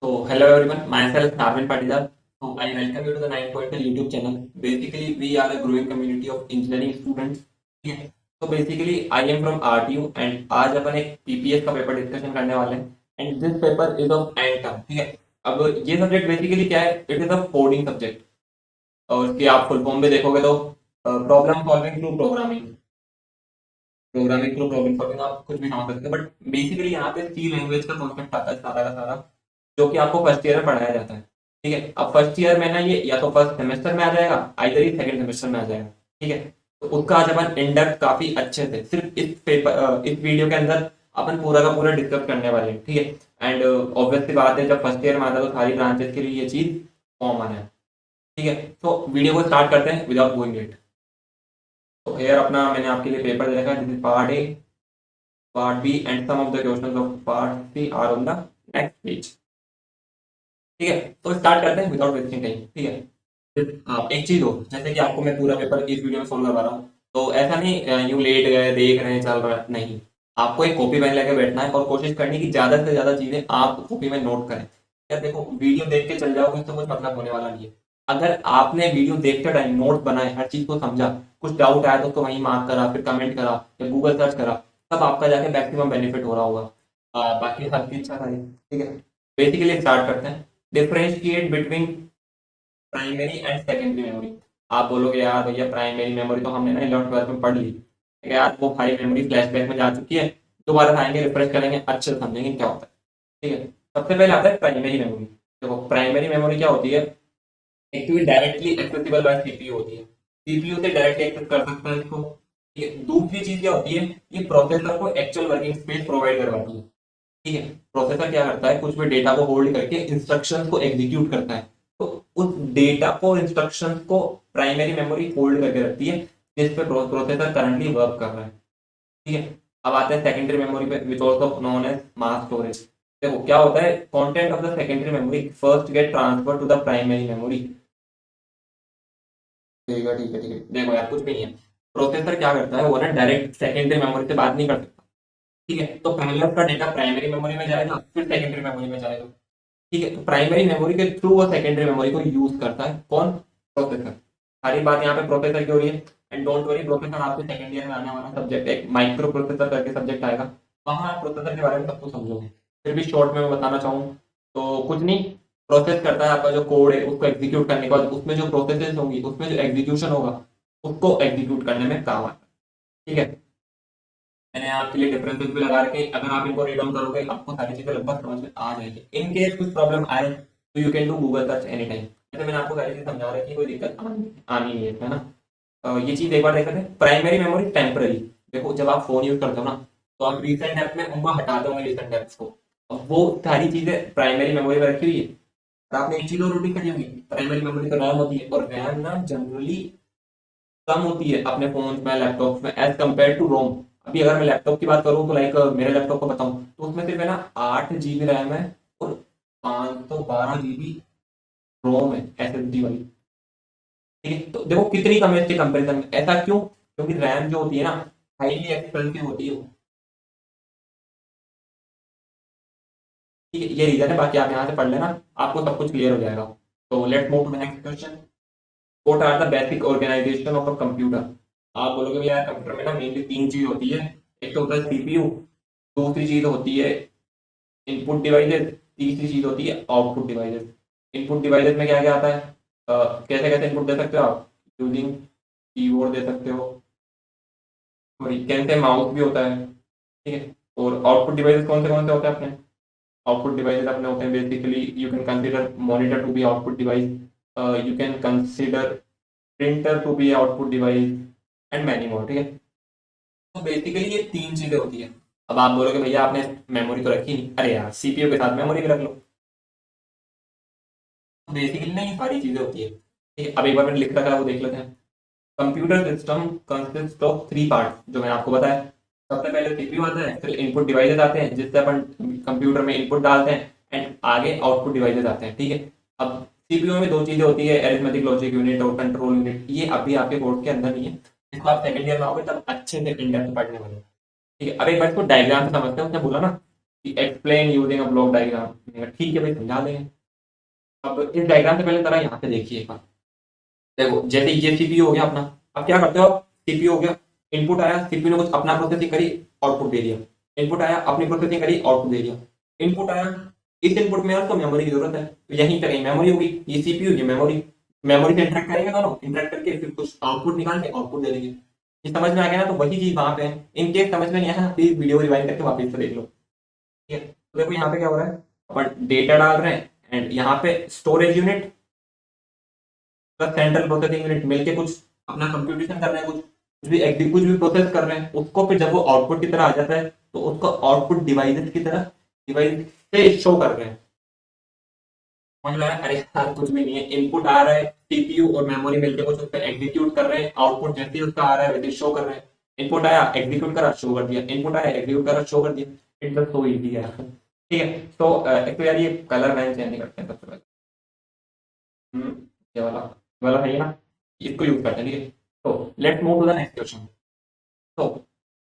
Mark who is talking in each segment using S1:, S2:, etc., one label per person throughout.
S1: So, hello everyone, myself Narvin Patidar. So, I welcome you to the 9 Pointer YouTube channel. Basically, we are a growing community of engineering students. ठीक है. So, basically, I am from RTU and आज अपन एक PPS का paper discussion करने वाले हैं. And this paper is of ANTM. ठीक है. अब ये सब्जेक्ट बेसिकली क्या है? It is a coding subject और इसकी आप फुल फॉर्म में देखोगे तो problem solving through programming. Programming through problem solving आप कुछ भी समझ सकते हो, बट बेसिकली यहाँ पे सी लैंग्वेज का कॉन्सेप्ट आता है सारा का सारा, जो कि आपको फर्स्ट ईयर में पढ़ाया जाता है. ठीक है. अब फर्स्ट ईयर में ना ये या तो फर्स्ट सेमेस्टर में आ जाएगा, आइदर ही सेकंड सेमेस्टर में आ जाएगा. ठीक है. तो उसका आज अपन इन डेप्थ काफी अच्छे से सिर्फ इस पेपर इस वीडियो के अंदर अपन पूरा का पूरा डिस्कस करने वाले हैं. ठीक है. एंड ऑब्वियसली बात है, जब फर्स्ट ईयर में आता है तो सारी ब्रांचेस के लिए ये चीज कॉमन है. ठीक है. तो वीडियो को स्टार्ट करते हैं विदाउट गोइंग इट. तो हेयर अपना मैंने आपके लिए पेपर दे रखा है. This is part A, part B and some of the questions of part C are on the next page. ठीक है. तो स्टार्ट करते हैं विदाउट वेस्टिंग टाइम. ठीक है. एक चीज हो, जैसे कि आपको मैं पूरा पेपर इस वीडियो में सोल्व करवा रहा हूँ, तो ऐसा नहीं यूं लेट गए देख रहे हैं चल रहा है, नहीं. आपको एक कॉपी पेन लेके बैठना है और कोशिश करनी है कि ज्यादा से ज्यादा चीजें आप कॉपी में नोट करें. यार देखो, वीडियो देख के चल जाओगे तो कुछ मतलब होने वाला नहीं है. अगर आपने वीडियो देखते टाइम नोट बनाए, हर चीज को समझा, कुछ डाउट आया तो उसको वहीं मार्क करा, फिर कमेंट करा या गूगल सर्च करा, तब आपका जाके मैक्सिमम बेनिफिट हो रहा होगा. बाकी सबकी इच्छा था. ठीक है. बेसिकली स्टार्ट करते हैं. Differentiate between primary and secondary memory. आप बोलोगे यार भैया प्राइमरी मेमोरी तो हमने ना 11th 12th में पढ़ ली. ठीक है यार, वो भाई मेमोरी फ्लैशबैक में जा चुकी है. दोबारा आएंगे, रिफ्रेश करेंगे, अच्छे से समझेंगे क्या होता है. ठीक है. सबसे पहले आता है प्राइमरी मेमोरी. देखो, प्राइमरी मेमोरी क्या होती है? Actually directly accessible bye CPU होती है. सीपीयू से डायरेक्टली एक्सेस कर सकता है इसको. ठीक है. दूसरी चीज क्या होती है? ये प्रोसेसर को एक्चुअल वर्किंग स्पेस प्रोवाइड करवाती है. ठीक है. प्रोसेसर क्या करता है? कुछ भी डेटा को होल्ड करके इंस्ट्रक्शंस को एग्जीक्यूट करता है. तो उस डेटा को, इंस्ट्रक्शंस को प्राइमरी मेमोरी होल्ड करके रखती है, जिस पे प्रोसेसर करंटली वर्क कर रहा है. ठीक है. अब आते हैं सेकेंडरी मेमोरी पे, which also known as mass storage. देखो क्या होता है, content of the secondary memory first get transfer to the primary memory. ठीक है, ठीक है, ठीक है. देखो यार, कुछ भी नहीं है. प्रोसेसर क्या करता है, वो ना डायरेक्ट सेकेंडरी मेमोरी से बात नहीं कर सकता. ठीक है. तो पहले उसका डेटा प्राइमरी मेमोरी में जाएगा, फिर सेकेंडरी मेमोरी में जाएगा. ठीक है. तो प्राइमरी मेमोरी के थ्रू वो सेकेंडरी मेमोरी को यूज करता है. कौन? प्रोसेसर. सारी बात यहाँ पे प्रोसेसर की हो रही है. एंड डोंट वरी, प्रोसेसर आपके सेकंड ईयर में आने वाला सब्जेक्ट है. एक माइक्रो प्रोसेसर करके सब्जेक्ट आएगा, वहां आप प्रोसेसर के बारे में सब कुछ समझोगे. फिर भी शॉर्ट में मैं बताना चाहूँ तो कुछ नहीं. प्रोसेस करता है आपका जो कोड है उसको एग्जीक्यूट करने के बाद उसमें जो प्रोसेसेस होंगी, उसमें जो एग्जीक्यूशन होगा, उसको एग्जीक्यूट करने में काम आता है. ठीक है. मैंने आपके लिए डिफरेंसेस भी लगा रखे, अगर आप इनको रीड डाउन करोगे आपको सारी चीजें लगभग समझ में आ जाएगी. इन केस कुछ प्रॉब्लम आए तो you can do Google search any time. जैसे मैंने आपको सारी चीज समझा रखी, कोई दिक्कत आनी नहीं है ना. ये चीज एक बार देख लेते हैं. Primary memory temporary. देखो, जब आप फोन यूज करते हो ना, तो आप रिसेंट ऐप में उनको हटा दोगे, रिसेंट ऐप्स को. अब वो सारी चीजें प्राइमरी मेमोरी में रखी हुई है. और आपने एक चीज और नोटिस करी होगी, प्राइमरी मेमोरी का रैम होती है, और रैम ना जनरली कम होती है अपने फोन में, लैपटॉप में, एज कम्पेयर टू रोम. अभी अगर मैं लैपटॉप की बात करूँ तो लाइक मेरे लैपटॉप को बताऊं तो उसमें सिर्फ है ना 8 GB रैम है और 512 GB रोम है, एसएसडी वाली. ठीक है. तो देखो कितनी कम है इसके कंपेरिजन में. ऐसा क्यों? क्योंकि रैम जो होती है ना, हाईली एक्सपेंसिव होती है वो. ठीक है. ये रीजन है, बाकी आप यहाँ से पढ़ लेना, आपको सब कुछ क्लियर हो जाएगा. तो let's move to the next question. What are the basic organisation of a computer? आप बोलोगे भैया कंप्यूटर में ना मेनली तीन चीज होती है. एक तो होता है सीपीयू, दूसरी चीज होती है इनपुट डिवाइसेस, तीसरी चीज होती है आउटपुट डिवाइसेस. इनपुट डिवाइसेस में क्या क्या आता है? कैसे कैसे इनपुट दे सकते हो आप? यूजिंग कीबोर्ड दे सकते हो, और कैसे माउस भी होता है. ठीक है. और आउटपुट डिवाइसेस कौन से होते हैं अपने? आउटपुट डिवाइसेस अपने होते हैं basically, you can consider monitor to be output device, you can consider printer to be output device and many more. ठीक है. तो बेसिकली ये तीन चीजें होती है. अब आप बोलोगे भैया आपने मेमोरी तो रखी नहीं, अरे यार सीपीयू के साथ मेमोरी भी रख लो. तो बेसिकली ना ये सारी चीजें होती है. ठीक है. अब एक बार मैंने लिख रखा है वो देख लेते हैं. Computer system consist of 3 part, जो मैंने आपको बताया. सबसे पहले सीपीयू आता है, फिर इनपुट डिवाइसेस आते हैं जिससे अपन कंप्यूटर में इनपुट डालते हैं, एंड आगे आउटपुट डिवाइसेस आते हैं. ठीक है. अब सीपीयू में दो चीजें होती है, एरिथमेटिक लॉजिक यूनिट और कंट्रोल यूनिट. ये अभी आपके कोर्स के अंदर नहीं है. इसको आप सेकंड ईयर में आओगे तब अच्छे से इन डेप्थ पढ़ने वाले हो. ठीक है. अब एक बार इसको डायग्राम से समझते हैं. उसने बोला ना explain using a block diagram. ठीक है भाई, समझा देंगे। अब इस डायग्राम से पहले तरह यहाँ पे देखिए एक बार। देखो जैसे ये सीपीयू हो गया अपना। अब क्या करते हो आप, सीपीयू हो गया, इनपुट आया, सीपीयू ने कुछ अपना प्रोसेसिंग करी, आउटपुट दे दिया। इनपुट आया, अपनी प्रोसेसिंग करी, आउटपुट दे दिया। इनपुट आया, इस इनपुट में आपको मेमोरी की जरूरत है, तो यहीं पे कहीं मेमोरी होगी, ये सीपीयू ये मेमोरी। मेमोरी से इंटरेक्ट करेंगे दोनों, इंटरेक्ट करके फिर कुछ आउटपुट निकाल के आउटपुट दे देंगे। ये समझ में आ गया ना, तो वही चीज वहां पे है। इन केस समझ में नहीं आया, प्लीज वीडियो रिवाइंड करके वापस से देख लो। ठीक है, तो देखो यहाँ पे क्या हो रहा है, अपन डेटा डाल रहे हैं, एंड यहाँ पे storage unit plus central processing unit मिलके कुछ अपना कंप्यूटेशन कर रहे हैं, कुछ भी प्रोसेस कर रहे हैं। उसको फिर जब वो आउटपुट की तरह आ जाता है, तो उसको आउटपुट डिवाइसेस की तरह डिवाइस से शो कर रहे हैं। समझ में आया? अरे यार कुछ भी नहीं है, इनपुट आ रहा है, सीपीयू और मेमोरी मिलकर कुछ उस पर एग्जीक्यूट कर रहे हैं, आउटपुट जैसे ही उसका आ रहा है वैसे शो कर रहे हैं। इनपुट आया, एग्जीक्यूट करा, शो कर दिया, इनपुट आया, एग्जीक्यूट करा, शो कर दिया। इट्स सो इजी है। ठीक है, तो एक तो यार ये कलर मैच चेंज करते हैं सबसे पहले। हम्म, ये वाला है ना, इसको यूज करते हैं। ठीक है, तो let's move to the next question. तो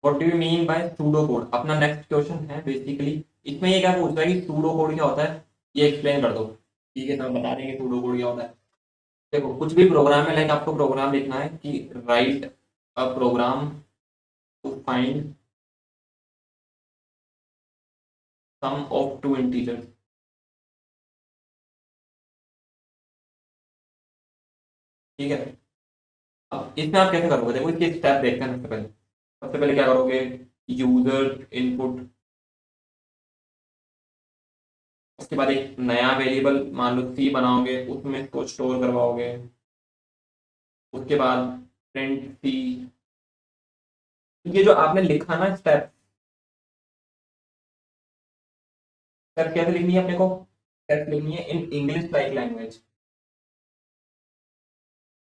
S1: what do you mean by pseudo code, अपना नेक्स्ट क्वेश्चन है बेसिकली। इसमें ये क्या पूछ रहा है कि सूडो कोड क्या होता है, ये एक्सप्लेन कर दो। ठीक है, तो हम बता देंगे सूडो कोड क्या होता है। देखो कुछ भी प्रोग्राम है, लाइक आपको प्रोग्राम लिखना है कि write a program to find sum of two integers. ठीक है, अब इसमें आप कैसे करोगे, देखो इसके स्टेप देखते हैं। सबसे पहले क्या करोगे, यूजर इनपुट, उसके बाद एक नया वेरिएबल मान लो सी बनाओगे, उसमें इसको स्टोर करवाओगे। उसके बाद प्रिंट सी। ये जो आपने लिखा ना स्टेप, स्टेप कैसे लिखनी है अपने को, स्टेप लिखनी है इन इंग्लिश लाइक लैंग्वेज।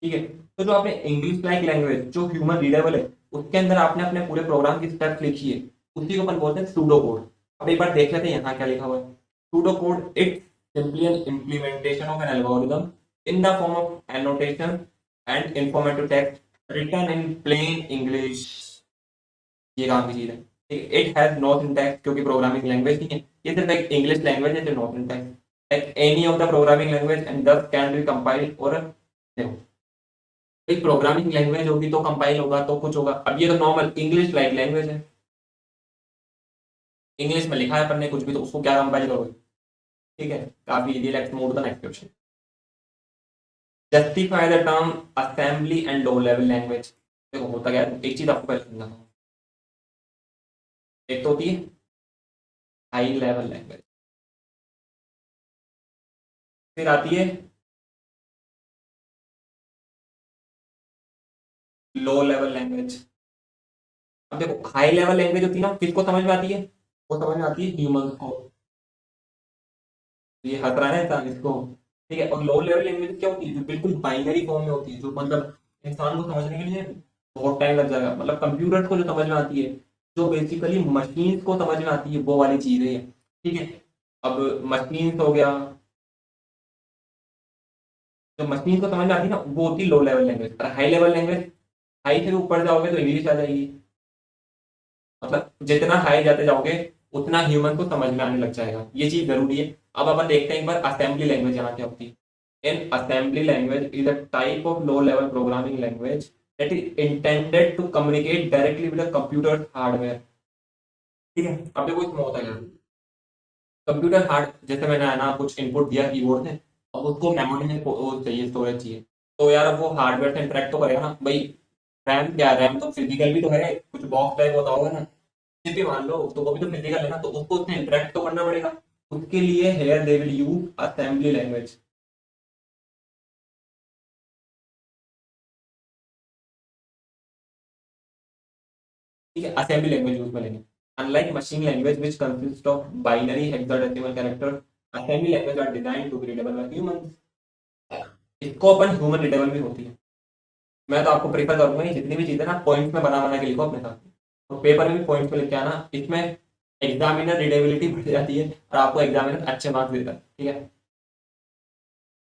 S1: ठीक है, तो जो आपने इंग्लिश लाइक लैंग्वेज जो ह्यूमन रीडेबल है, उसके अंदर आपने अपने पूरे प्रोग्राम की स्टेप्स लिखी है, उसी को अपन बोलते हैं सूडो कोड। अब एक बार देख लेते हैं यहाँ क्या लिखा हुआ है। Pseudo code it simply an implementation of an algorithm in the form of annotation and informative text written in plain English. ये काम की चीज है। इट हैज नो सिंटैक्स, क्योंकि प्रोग्रामिंग लैंग्वेज नहीं है, ये सिर्फ एक इंग्लिश लैंग्वेज है, no syntax like any of the programming language and thus can be compiled और एक प्रोग्रामिंग लैंग्वेज होगी तो कंपाइल होगा तो कुछ होगा। अब ये तो नॉर्मल इंग्लिश लाइक लैंग्वेज है, इंग्लिश में लिखा है अपन ने कुछ भी, तो उसको क्या कंपाइल करोगे। ठीक है, काफी easy. Let's move to the next question. Justify the term assembly and low level language. देखो होता क्या है, एक चीज आपको पहले समझना है। एक तो होती है हाई लेवल लैंग्वेज, फिर आती है लो लेवल लैंग्वेज। अब देखो हाई लेवल लैंग्वेज होती है ना, किसको समझ में आती है, वो समझ में आती है ह्यूमन को। ये हक रहा है इंसान इसको। ठीक है, और लो लेवल लैंग्वेज क्या होती है, जो बिल्कुल बाइनरी फॉर्म में होती है, जो मतलब इंसान को समझने के लिए बहुत टाइम लग जाएगा, मतलब कंप्यूटर को जो समझ में आती है, जो बेसिकली मशीन को समझ में आती है, वो वाली चीजें है। ठीक है, अब मशीन हो गया, जो मशीन को समझ में आती है ना, वो होती है लो लेवल लैंग्वेज। और हाई लेवल लैंग्वेज, हाई से ऊपर जाओगे तो इंग्लिश आ जाएगी, मतलब जितना हाई जाते जाओगे उतना ह्यूमन को समझ में आने लग जाएगा, ये चीज जरूरी है। अब अपन देखते हैं एक बार असेंबली लैंग्वेज यहाँ क्या होती है। In assembly language is a type of low level programming language that is intended to communicate directly with computer hardware. ठीक है, अब देखो इसमें होता है, कंप्यूटर हार्ड, जैसे मैंने है ना कुछ इनपुट दिया कीबोर्ड से, अब उसको मेमोरी में वो चाहिए, स्टोरेज चाहिए, तो यार अब वो हार्डवेयर से इंटरेक्ट तो करेगा ना भाई। रैम क्या, रैम तो फिजिकल भी तो है, कुछ बॉक्स टाइप होता होगा ना, कुछ भी मान लो, तो वो भी तो फिजिकल है ना, तो उसको उससे इंटरेक्ट तो करना पड़ेगा। उसके लिए here they will use assembly language. ठीक है, असेंबली लैंग्वेज यूज में लेंगे। Unlike machine language which consist of binary hexadecimal character, assembly language are design to be readable by humans. इसको अपन ह्यूमन रीडेबल भी होती है। मैं तो आपको प्रीफर करूंगा ये जितनी भी चीजें ना पॉइंट्स में बना बना के लिखो अपने साथ, तो पेपर में भी पॉइंट्स में लिख के आना, इसमें एग्जामिनर रीडेबिलिटी बढ़ जाती है और आपको एग्जामिनर अच्छे मार्क्स देता है। ठीक है,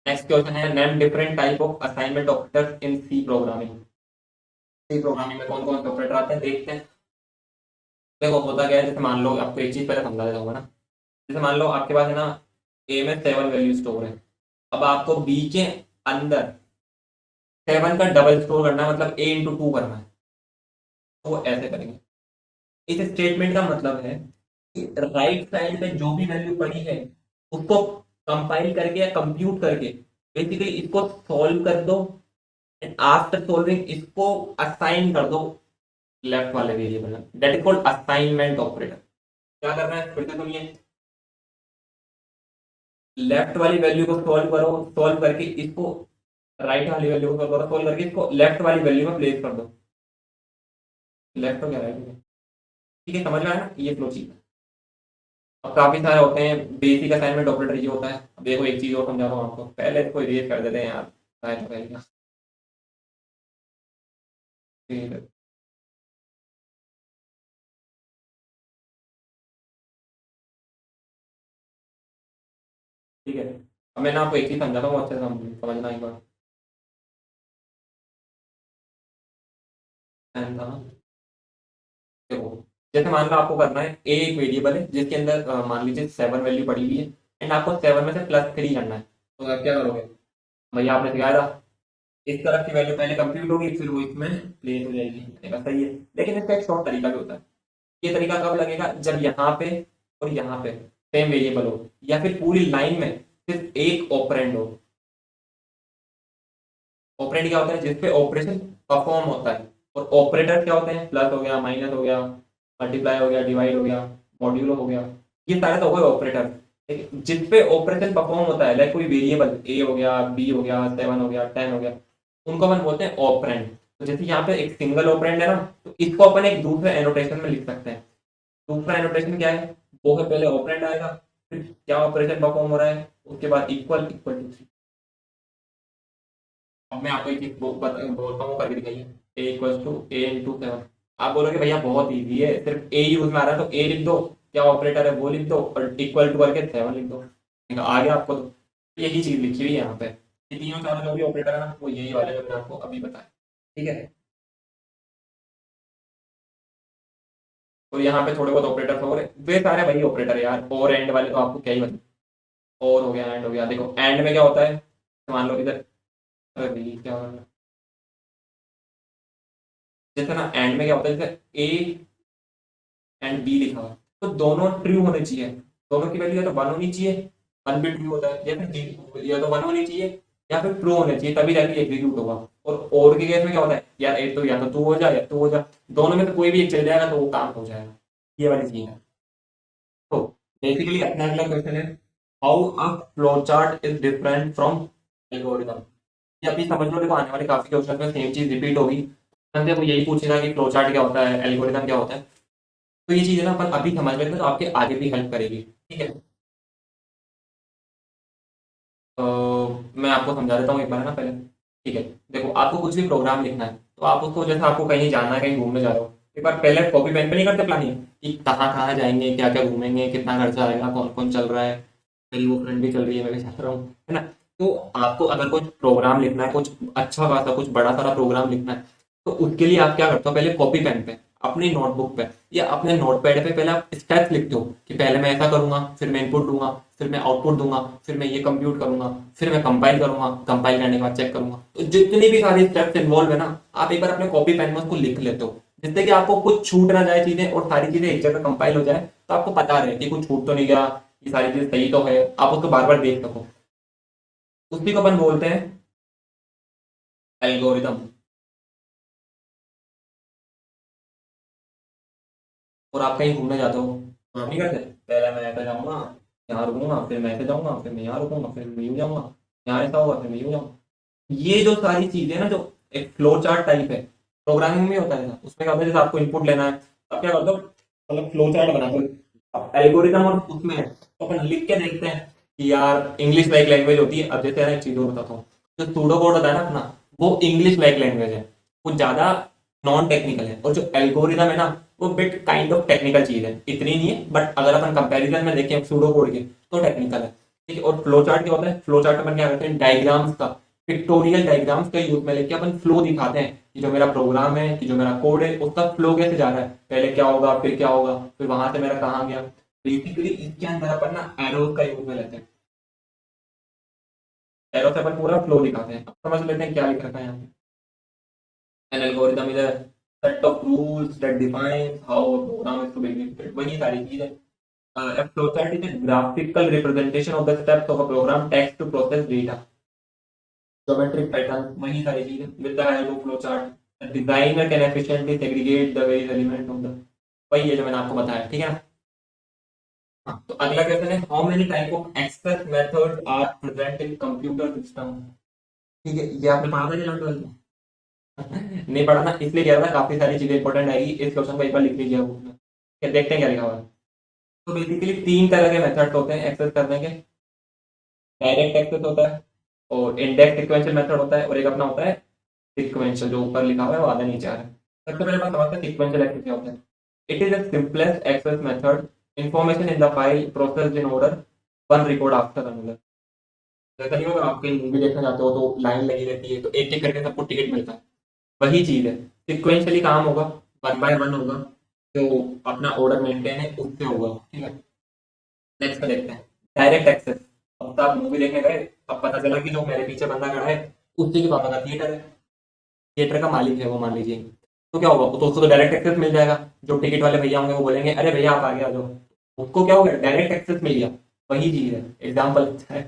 S1: नेक्स्ट क्वेश्चन है name different type of assignment operators in C programming. C programming में कौन कौन से ऑपरेटर आते हैं देखते हैं। देखो होता क्या है, जैसे मान लो आपको एक चीज पहले समझा देता हूँ ना। जैसे मान लो आपके पास है ना, ए में 7 वैल्यू स्टोर है। अब आपको बी के अंदर 7 का डबल स्टोर करना है, मतलब A × 2 करना है। तो वो ऐसे करेंगे। इस स्टेटमेंट का मतलब है कि राइट साइड पे जो भी वैल्यू पड़ी है उसको कंपाइल करके या कंप्यूट करके बेसिकली इसको सॉल्व कर दो, एंड आफ्टर सॉल्विंग इसको असाइन कर दो लेफ्ट वाले वेरिएबल में। That is called assignment operator. क्या करना है फिर से सुनिए। लेफ्ट वाली वैल्यू को सॉल्व करो, सॉल्व करके इसको राइट वाली वैल्यू को सॉल्व करो, सॉल्व करके इसको लेफ्ट वाली वैल्यू में प्लेस कर दो। लेफ्ट हो गया, राइट हो गया। ठीक है, समझ में आया ना ये फ्लो चीज। अब काफी सारे होते हैं, बेसिक असाइनमेंट ऑपरेटर ये होता है। अब देखो एक चीज और समझा रहा हूँ आपको, पहले इसको इरेज कर देते हैं यार, राइट हो जाएगा। फिर ठीक है, अब मैंने आपको एक चीज समझाता हूँ, अच्छे से समझना एक बार। And, देखो जैसे मान लो आपको करना है, ए एक वेरिएबल है जिसके अंदर मान लीजिए 7 वैल्यू पड़ी हुई है, एंड आपको 7 में से +3 करना है। तो आप क्या करोगे, भैया आपने सिखाया था, इस तरफ की वैल्यू पहले कंप्यूट होगी, फिर वो इसमें प्लेस हो जाएगी। मैंने कहा सही है, लेकिन इसका एक शॉर्ट तरीका भी होता है। ये तरीका कब लगेगा, जब यहाँ पे और यहाँ पे सेम वेरिएबल हो, या फिर पूरी लाइन में सिर्फ एक ऑपरेंड हो। ऑपरेंड क्या होता है, जिसपे ऑपरेशन परफॉर्म होता है। और ऑपरेटर क्या होते हैं, प्लस हो गया, माइनस हो गया, मल्टीप्लाई हो गया, डिवाइड हो गया, मॉड्यूलो हो गया। ये सारे तो हो गए ऑपरेटर। ठीक है, जिसपे ऑपरेशन परफॉर्म होता है, लाइक कोई वेरिएबल ए हो गया, बी हो गया, 7 हो गया, 10 हो गया, उनको अपन बोलते हैं ऑपरेंड। तो जैसे यहाँ पे एक सिंगल ऑपरेंड है ना, तो इसको अपन एक दूसरे एनोटेशन में लिख सकते हैं। दूसरा एनोटेशन क्या है, वो है पहले ऑपरेंड आएगा, फिर क्या ऑपरेशन परफॉर्म हो रहा है, उसके बाद इक्वल, इक्वल टू 3। अब मैं आपको एक चीज बोलता हूँ, करके दिखाइए। A = A × 7। आप बोलोगे भैया बहुत इजी है, सिर्फ ए यूज में आ रहा है तो ए लिख दो, क्या ऑपरेटर है वो लिख दो, और इक्वल टू करके 7 लिख दो। आ गया आपको। तो यही चीज लिखी हुई है यहाँ पे। ये तीनों चारों जो भी ऑपरेटर है ना, वो यही वाले जो मैंने आपको अभी बताया। ठीक है, तो यहाँ पे थोड़े बहुत ऑपरेटर हो रहे, वे सारे वही ऑपरेटर है यार। और एंड वाले तो आपको क्या ही बता। और हो गया, एंड हो गया। देखो एंड में क्या होता है, मान लो इधर, अरे भई, क्या हो रहा है? जैसे ना एंड में क्या होता है, जैसे ए एंड बी लिखा हुआ है, तो दोनों ट्रू होने चाहिए। दोनों की वैल्यू या तो 1 होनी चाहिए, 1 भी ट्रू होता है, या फिर या तो 1 होनी चाहिए या फिर ट्रू होने चाहिए, तभी जाके एग्जीक्यूट होगा। और के केस में क्या होता है यार, एक तो या तो तू हो जाए या तू हो जाए, दोनों में से कोई भी एक चल जाएगा तो वो काम हो जाएगा। ये वाली चीज है। तो बेसिकली अपना अगला क्वेश्चन है, how a flow chart is different from algorithm. ये अभी समझ लो, देखो आने वाले काफी क्वेश्चन में सेम चीज रिपीट होगी। हमसे वो यही पूछेगा कि फ्लो चार्ट क्या होता है, एल्गोरिथम क्या होता है। तो ये चीजें ना अपन अभी समझ लेते हैं तो आपके आगे भी हेल्प करेगी। ठीक है, तो मैं आपको समझा देता हूँ एक बार ना पहले। ठीक है, देखो आपको कुछ भी प्रोग्राम लिखना है, तो आप उसको, जैसे आपको कहीं जाना है, कहीं घूमने जा रहे हो, एक बार पहले कॉपी पेन पे नहीं करते प्लानिंग कि कहाँ कहाँ जाएंगे, क्या क्या घूमेंगे, कितना खर्चा आएगा, कौन कौन चल रहा है, मेरी वो फ्रेंड भी चल रही है, मैं भी चल रहा हूँ, है ना। तो आपको अगर कुछ प्रोग्राम लिखना है, कुछ अच्छा खासा कुछ बड़ा सारा प्रोग्राम लिखना है, तो उसके लिए आप क्या करते हो, पहले कॉपी पेन पे, अपनी नोटबुक पे या अपने नोटपैड पे पहले आप स्टेप्स लिखते हो कि पहले मैं ऐसा करूंगा, फिर मैं इनपुट दूंगा, फिर मैं आउटपुट दूंगा, फिर मैं ये कंप्यूट करूंगा, फिर मैं कंपाइल करूंगा, कंपाइल करने के बाद चेक करूंगा। तो जितनी भी सारी स्टेप्स इन्वॉल्व है ना, आप एक बार अपने कॉपी पेन में उसको लिख लेते हो, जिससे कि आपको कुछ छूट ना जाए चीजें, और सारी चीजें एक जगह कंपाइल हो जाए, तो आपको पता रहे कि कुछ छूट तो नहीं गया, ये सारी चीजें सही तो है, आप उसको बार बार देख सको। उसी को अपन बोलते हैं एल्गोरिदम। और आप कहीं घूमने जाते हो, तो आप नहीं करते, पहले मैं ऐसा जाऊंगा, यहाँ रुकूंगा, फिर मैं ऐसे जाऊंगा, फिर मैं यहाँ रुकूंगा, फिर मैं यूँ जाऊंगा, यहाँ ऐसा होगा, फिर मैं यूँ जाऊंगा। ये जो सारी चीजें ना, जो एक फ्लो चार्ट टाइप है, प्रोग्रामिंग में होता है ना, उसमें क्या होता है, जैसे आपको इनपुट लेना है, तब क्या करते हो, मतलब फ्लो चार्ट बनाते हो। एल्गोरिदम और उसमें है, तो अपन लिख के देखते हैं कि यार इंग्लिश लाइक लैंग्वेज होती है। अब जैसे है ना, एक चीज और बताता हूँ, जो सूडो कोड होता है ना अपना, वो इंग्लिश लाइक लैंग्वेज है, वो ज्यादा नॉन टेक्निकल है। और जो एल्गोरिदम है ना, वो बिट काइंड ऑफ टेक्निकल चीज है, इतनी नहीं है, बट अगर अपन कंपैरिजन में देखें सूडो कोड के, तो टेक्निकल है। ठीक है, और फ्लो चार्ट क्या होता है, फ्लो चार्ट में अपन क्या करते हैं, डायग्राम्स का पिक्टोरियल डायग्राम्स का यूज में लेके अपन फ्लो दिखाते हैं कि जो मेरा प्रोग्राम है, कि जो मेरा कोड है, उसका फ्लो कैसे जा रहा है, पहले क्या होगा, फिर क्या होगा, फिर वहां से मेरा कहाँ गया। बेसिकली इसके अंदर अपन ना एरोज का यूज में लेते हैं। एरो से अपन पूरा फ्लो दिखाते हैं। अब समझ लेते हैं क्या लिख रखा है यहाँ पे। An algorithm is a set of rules that defines how a program is to be executed. वही सारी चीजें। A flowchart is a graphical representation of the steps of a program text to process data. Geometric pattern वही सारी चीजें। With the help of flowchart, a designer can efficiently segregate the various elements of the, वही है जो मैंने आपको बताया, ठीक है ना। हाँ, तो अगला क्वेश्चन है, how many type of access methods are present in computer system. ठीक है, ये आपने पढ़ा था 11th में? नहीं पढ़ा ना, इसलिए कह रहा था काफी सारी चीजें इंपॉर्टेंट आएगी, इस क्वेश्चन को एक बार लिख लीजिए बुक में। क्या देखते हैं क्या लिखा हुआ है। तो बेसिकली तीन तरह के मेथड्स होते हैं एक्सेस करने के। डायरेक्ट एक्सेस होता है, और इंडेक्स सीक्वेंशियल मेथड होता है, और एक अपना होता है सीक्वेंशियल, जो ऊपर लिखा हुआ है वो आधा नीचे आ रहा है। सबसे पहले बात समझते हैं सीक्वेंशियल एक्सेस क्या होता है। It is the simplest access method, information in the file processed in order, one record after another. जैसा नहीं होगा, आप कहीं मूवी देखना चाहते हो तो लाइन लगी रहती है, तो एक एक करके सबको टिकट मिलता है, वही चीज है। सिक्वेंशियली काम होगा, वन बाय वन होगा, जो अपना ऑर्डर मेंटेन है उससे होगा, ठीक है। नेक्स्ट पे देखते हैं डायरेक्ट एक्सेस। अब तो आप मूवी देखने गए, अब पता चला कि जो मेरे पीछे बंदा खड़ा है उसी के पापा का थिएटर है, थिएटर का मालिक है वो, मान लीजिए। तो क्या होगा, तो उसको तो डायरेक्ट एक्सेस मिल जाएगा। जो टिकट वाले भैया होंगे वो बोलेंगे अरे भैया आप आगे आ जाओ, उसको क्या हो गया, डायरेक्ट एक्सेस मिल गया। वही चीज है, एग्जाम्पल अच्छा है,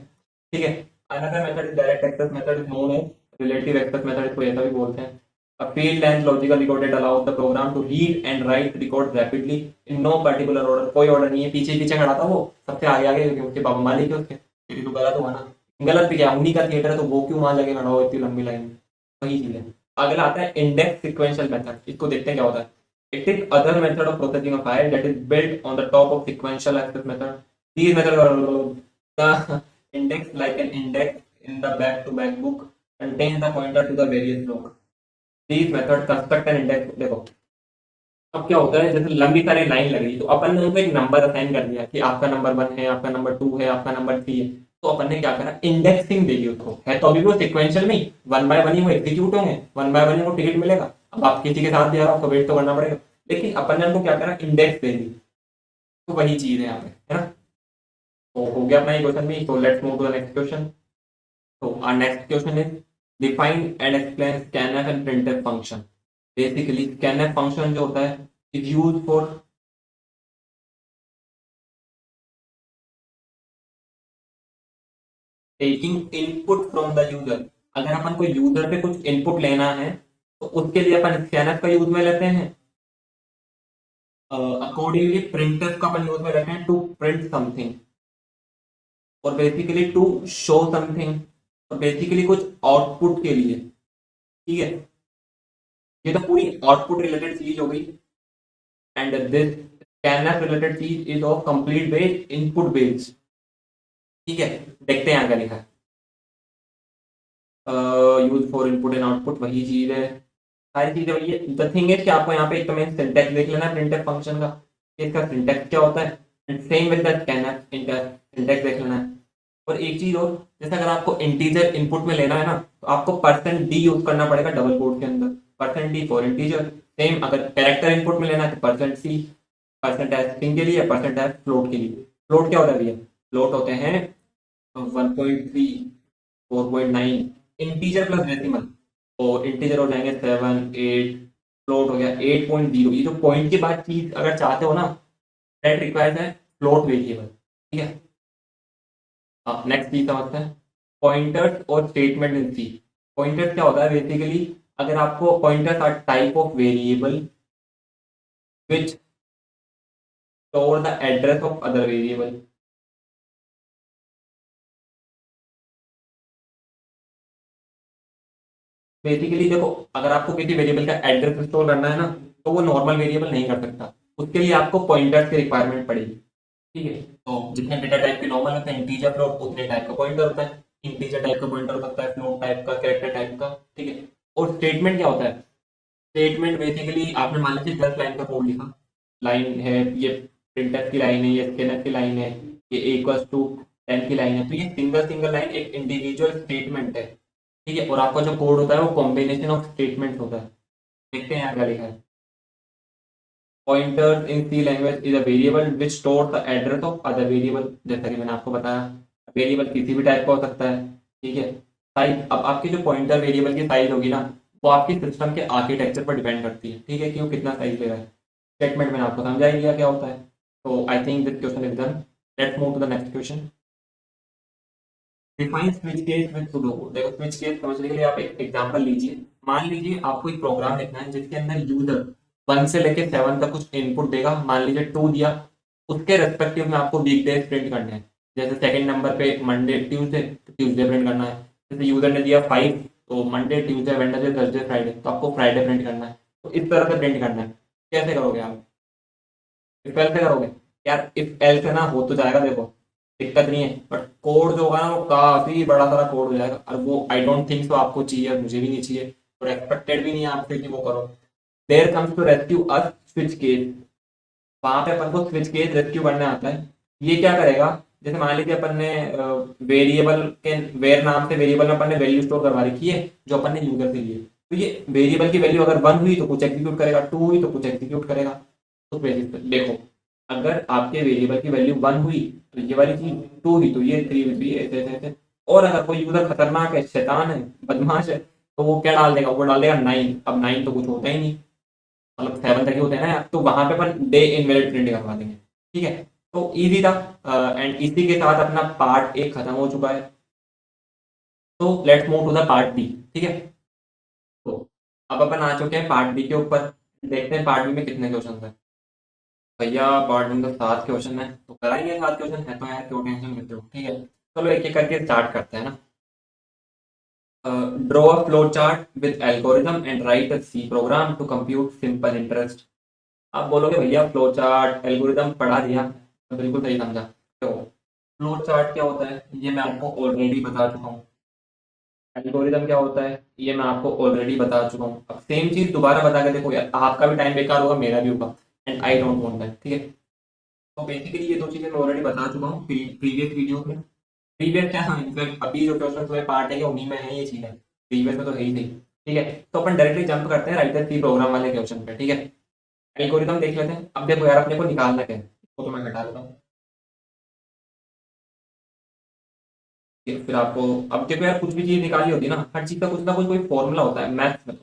S1: ठीक है। Another method is direct access method is known as relative access method, इसको ऐसा भी बोलते हैं। A field length logical record that allows the program to read and write records rapidly in no particular order। कोई order नहीं है, पीछे पीछे खड़ा था वो, सबसे आगे आगे, क्योंकि उसके बाबा मालिक है उसके। तेरी तो गलत हुआ ना, गलत भी क्या, उन्हीं का थिएटर है तो वो क्यों वहां जाके खड़ा हो इतनी लंबी लाइन में, वही चीज है। अगला आता है इंडेक्स सीक्वेंशियल मेथड, इसको देखते हैं क्या होता है। It is other method of processing a file that is built on the top of sequential access method. These method the index like an index in the back to back book contains the pointer to the various block। these method construct an index। देखो अब क्या होता है, जैसे लंबी सारी line लग रही, तो अपन ने उनको एक नंबर असाइन कर दिया कि आपका नंबर 1 है, आपका नंबर 2 है, आपका नंबर 3 है। तो अपन ने क्या करा, इंडेक्सिंग देगी उसको, है तो अभी वो सिक्वेंशियल में वन बाय वन ही वो एग्जीक्यूट होंगे, वन बाय वन ही वो टिकट मिलेगा। अब आप किसी के साथ भी आ रहा हो आपको वेट तो करना पड़ेगा, लेकिन अपन ने उनको क्या करा, इंडेक्स दे दी। तो वही चीज है यहाँ पे, है ना। तो हो गया अपना ये क्वेश्चन भी। तो let's move to the next question. तो our next question is define and explain scanf and printf function। Basically scanf function जो होता है is used for taking input from the user। अगर अपन को यूजर से कुछ इनपुट लेना है तो उसके लिए अपन scanf का यूज में लेते हैं। अकॉर्डिंगली printf का अपन यूज में लेते हैं टू प्रिंट समथिंग, और बेसिकली टू शो समथिंग, और बेसिकली कुछ आउटपुट के लिए, ठीक है। ये तो पूरी आउटपुट रिलेटेड चीज हो गई। एंड दिस scanf रिलेटेड चीज is of complete based input based, ठीक है। देखते हैं यहाँ क्या लिखा है। Use for input and output वही चीज है, सारी चीजें वही है। द थिंग इज कि आपको यहाँ पे एक तो मेन सिंटैक्स देख लेना है प्रिंटफ फंक्शन का, कि इसका सिंटैक्स क्या होता है। And same with the scanner syntax देख लेना है। और एक चीज और, जैसे अगर आपको इंटीजर इनपुट में लेना है ना, तो आपको परसेंट डी यूज करना पड़ेगा डबल कोड के अंदर, percent D for integer. Same अगर कैरेक्टर इनपुट में लेना है तो percent C, percent S string के लिए, परसेंट एस फ्लोट के लिए। फ्लोट क्या होता है भैया, फ्लोट होते हैं 1.3 4.9 इंटीजर प्लस डेसिमल, और इंटीजर हो जाएंगे 7 8, फ्लोट हो गया 8.0। ये जो पॉइंट के बाद चीज अगर चाहते हो ना, दैट रिक्वायर्स है फ्लोट वेरिएबल, ठीक है। हाँ, नेक्स्ट चीज समझते हैं पॉइंटर्स और स्टेटमेंट इन सी। पॉइंटर्स क्या होता है, बेसिकली अगर आपको pointers are type of variable which store the address of other variable. Basically देखो, अगर आपको किसी वेरिएबल का एड्रेस स्टोर करना है ना, तो वो नॉर्मल वेरिएबल नहीं कर सकता, उसके लिए आपको पॉइंटर्स की रिक्वायरमेंट पड़ेगी, ठीक है। तो जितने डेटा टाइप के नॉर्मल होते हैं इंटीजर फ्लोट, उतने टाइप का पॉइंटर होता है। इंटीजर टाइप का पॉइंटर हो सकता है, फ्लोट टाइप का, कैरेक्टर टाइप का, ठीक है। और स्टेटमेंट क्या होता है, स्टेटमेंट बेसिकली आपने मान लीजिए 10 लाइन का कोड लिखा, लाइन है ये, प्रिंटर की लाइन है, ये स्कैनर की लाइन है, ये इक्वल्स टू 10 की लाइन है, तो ये सिंगल सिंगल लाइन एक इंडिविजुअल स्टेटमेंट है, ठीक है, और आपका जो कोड होता है वो कॉम्बिनेशन ऑफ स्टेटमेंट होता है। देखते हैं यहाँ क्या लिखा है। Pointer in C language is a variable which store the address of other variable. जैसा कि मैंने आपको बताया, वेरिएबल किसी भी टाइप का हो सकता है। ठीक है, साइज, अब आपकी जो पॉइंटर वेरिएबल की साइज होगी ना, वो आपकी सिस्टम के आर्किटेक्चर पर डिपेंड करती है। ठीक है, कि वो कितना साइज ले रहा है। स्टेटमेंट मैंने आपको समझा ही दिया क्या होता है। तो I think this question is done. Let's move to the next question. Define switch case with pseudocode. देखो, स्विच केस समझने के लिए आप एक एग्जांपल लीजिए। मान लीजिए आपको एक प्रोग्राम लिखना है जिसके अंदर यूजर 1 से लेके 7 तक कुछ इनपुट देगा। मान लीजिए 2 दिया, उसके रेस्पेक्टिव में आपको वीक डेज प्रिंट करने हैं। जैसे सेकंड नंबर पे मंडे ट्यूसडे, तो ट्यूसडे प्रिंट करना है। जैसे यूजर ने दिया 5, तो Monday Tuesday Wednesday Thursday Friday, तो आपको फ्राइडे प्रिंट करना है। तो इस तरह से प्रिंट करना है। कैसे करोगे आप? इफ एल से करोगे? यार इफ एल से ना हो तो जाएगा, देखो दिक्कत नहीं है, बट कोड जो होगा ना वो काफी बड़ा सारा कोड हो जाएगा, और वो आई डोंट थिंक सो आपको चाहिए, और मुझे भी नहीं चाहिए, और एक्सपेक्टेड भी नहीं है आपसे कि वो करो। There comes to rescue us switch case. वहां पे अपन को स्विच केस रेस्क्यू करने आता है। ये क्या करेगा? जैसे मान लीजिए अपन ने वेरिएबल के वेर नाम से वेरिएबल में अपन ने वैल्यू स्टोर करवा रखी है जो अपन ने यूजर से ली है। तो ये वेरिएबल की वैल्यू अगर 1 हुई तो कुछ एग्जीक्यूट करेगा, 2 हुई तो कुछ एग्जीक्यूट करेगा। उस बेसिस पे देखो, अगर आपके वेरिएबल की वैल्यू 1 हुई तो ये वाली चीज, 2 हुई तो ये, 3 हुई तो ये, ऐसे ऐसे ऐसे। और अगर कोई यूजर खतरनाक है, शैतान है, बदमाश है, तो वो क्या डाल देगा? वो डाल देगा 9। अब 9 तो कुछ होता ही नहीं, मतलब 7 तक ही होते हैं ना, तो वहां पे अपन डे इनवैलिड प्रिंट करवा देंगे। ठीक है, तो इजी था। एंड इसी के साथ अपना पार्ट 1 खत्म हो चुका है। तो let's move to the part B. ठीक है, तो अब अपन आ चुके हैं पार्ट बी के ऊपर। देखते हैं पार्ट बी में कितने क्वेश्चन है। भैया पार्ट में तो 7 क्वेश्चन है, तो कराएंगे। 7 क्वेश्चन है तो यार क्यों टेंशन लेते हो? ठीक है, चलो एक एक करके स्टार्ट करते हैं ना। Draw a flow chart with algorithm and write a C program to compute simple interest. आप बोलोगे भैया फ्लो चार्ट एल्गोरिथम पढ़ा दिया, तो बिल्कुल सही समझा। तो फ्लो चार्ट क्या होता है ये मैं आपको ऑलरेडी बता चुका हूँ। एल्गोरिथम क्या होता है ये मैं आपको ऑलरेडी बता चुका हूँ। अब सेम चीज दोबारा बता के देखो यार, आपका भी टाइम बेकार होगा, मेरा भी होगा, and I don't want that. ठीक है, तो बेसिकली ये दो चीजें मैं ऑलरेडी बता चुका हूँ प्रीवियस वीडियो में। प्रीवियस क्या, हाँ इनफैक्ट अभी जो क्वेश्चन हुए पार्ट है उन्हीं में है ये चीज है, प्रीवियस में तो है ही नहीं। ठीक है, तो अपन डायरेक्टली जंप करते हैं राइटर सी प्रोग्राम वाले क्वेश्चन पे। ठीक है, एल्गोरिथम देख लेते हैं। अब देखो यार, अपने को निकालना क्या है, इसको तो मैं हटा देता हूँ। फिर आपको, अब देखो यार, कुछ भी चीज निकाली होती है ना, हर चीज का कुछ ना कुछ कोई फॉर्मूला होता है मैथ्स में।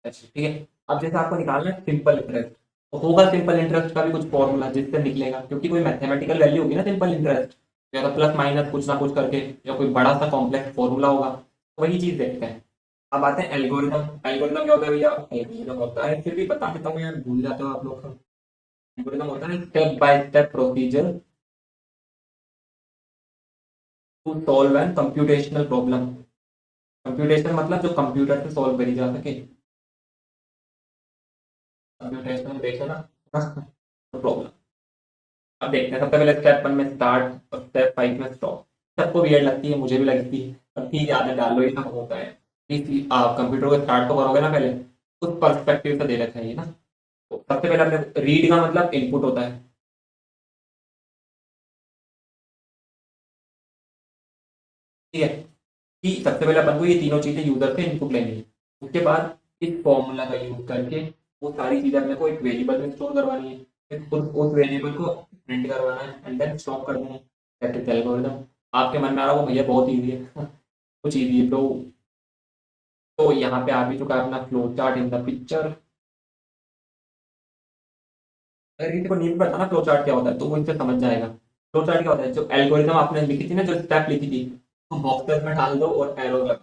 S1: अच्छा, ठीक है, अब जैसे आपको निकालना है सिंपल इंटरेस्ट, तो होगा सिंपल इंटरेस्ट का भी कुछ फॉर्मूला जिससे निकलेगा, क्योंकि कोई मैथमेटिकल वैल्यू होगी ना सिंपल इंटरेस्ट, या तो प्लस माइनस कुछ ना कुछ करके, या कोई बड़ा सा कॉम्प्लेक्स फॉर्मूला होगा। तो वही चीज देखते हैं। अब आते हैं एल्गोरिथम। एल्गोरिथम क्या होता है भैया? एल्गोरिथम होता है, फिर भी बता देता हूँ यार, भूल जाते हो आप लोग। एल्गोरिथम होता है step by step procedure to solve an computational problem. Computational मतलब जो कंप्यूटर से सॉल्व करी जा सके। कंप्यूटेशनल देखे ना प्रॉब्लम। अब देखते हैं, सबसे पहले स्टेप 1 में स्टार्ट और स्टेप 5 में स्टॉप। सबको वियर्ड लगती है, मुझे भी लगती है, पर ठीक है, आदत डाल लो, ये सब होता है। आप कंप्यूटर को स्टार्ट तो करोगे ना पहले, उस पर्सपेक्टिव से दे रखा है ये ना। तो सबसे पहले अपने रीड का मतलब इनपुट होता है। ठीक है, कि सबसे पहले अपन को ये तीनों चीजें यूजर से इनपुट लेनी है। उसके बाद इस फॉर्मूला का यूज करके वो सारी चीजें अपने को एक वेरिएबल में स्टोर करवानी है। फिर उस वेरिएबल को प्रिंट करवाना है एंड देन स्टॉप कर देना है। That is algorithm. आपके मन में आ रहा होगा भैया बहुत ईजी है कुछ ईजी है तो। यहाँ पे आ भी चुका है अपना flow chart in the picture. अगर किसी को नहीं पता ना फ्लो चार्ट क्या होता है, तो वो इनसे समझ जाएगा। फ्लो चार्ट क्या होता है? जो एल्गोरिथम आपने लिखी थी ना, जो स्टेप लिखी थी, तो बॉक्सेस में डाल दो और एरो लगा।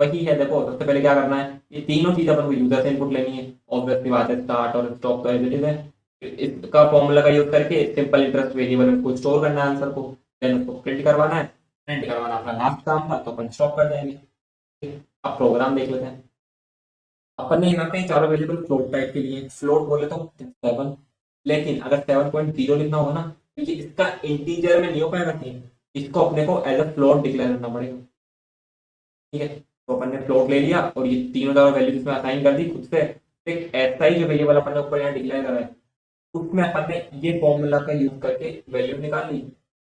S1: वही है, देखो सबसे पहले क्या करना है, ये तीनों चीज अपन को यूजर से इनपुट लेनी है। ऑब्वियसली बात है, स्टार्ट और स्टॉप तो एज इट इज है। इसका फॉर्मूला का यूज करके सिंपल इंटरेस्ट वेरिएबल में को स्टोर करना है आंसर को, देन उसको प्रिंट करवाना है। प्रिंट करवाना अपना लास्ट काम था, तो अपन स्टॉप कर देंगे। अब प्रोग्राम देख लेते हैं। अपन ने यहाँ पे चारों वेरिएबल फ्लोट टाइप के लिए, फ्लोट बोले तो 7, लेकिन अगर 7.0 लिखना होगा ना, क्योंकि इसका इंटीजर में नहीं हो पाएगा सीन, इसको अपने को एज अ फ्लोट डिक्लेयर करना पड़ेगा। ठीक है, तो अपन ने फ्लोट ले लिया और ये तीनों जगह वैल्यू इसमें असाइन कर दी खुद से। एक ऐसा ही जो वेरिएबल अपन ने ऊपर यहाँ डिक्लेयर करा है, उसमें अपन ने ये फॉर्मूला का यूज करके वैल्यू निकाल ली,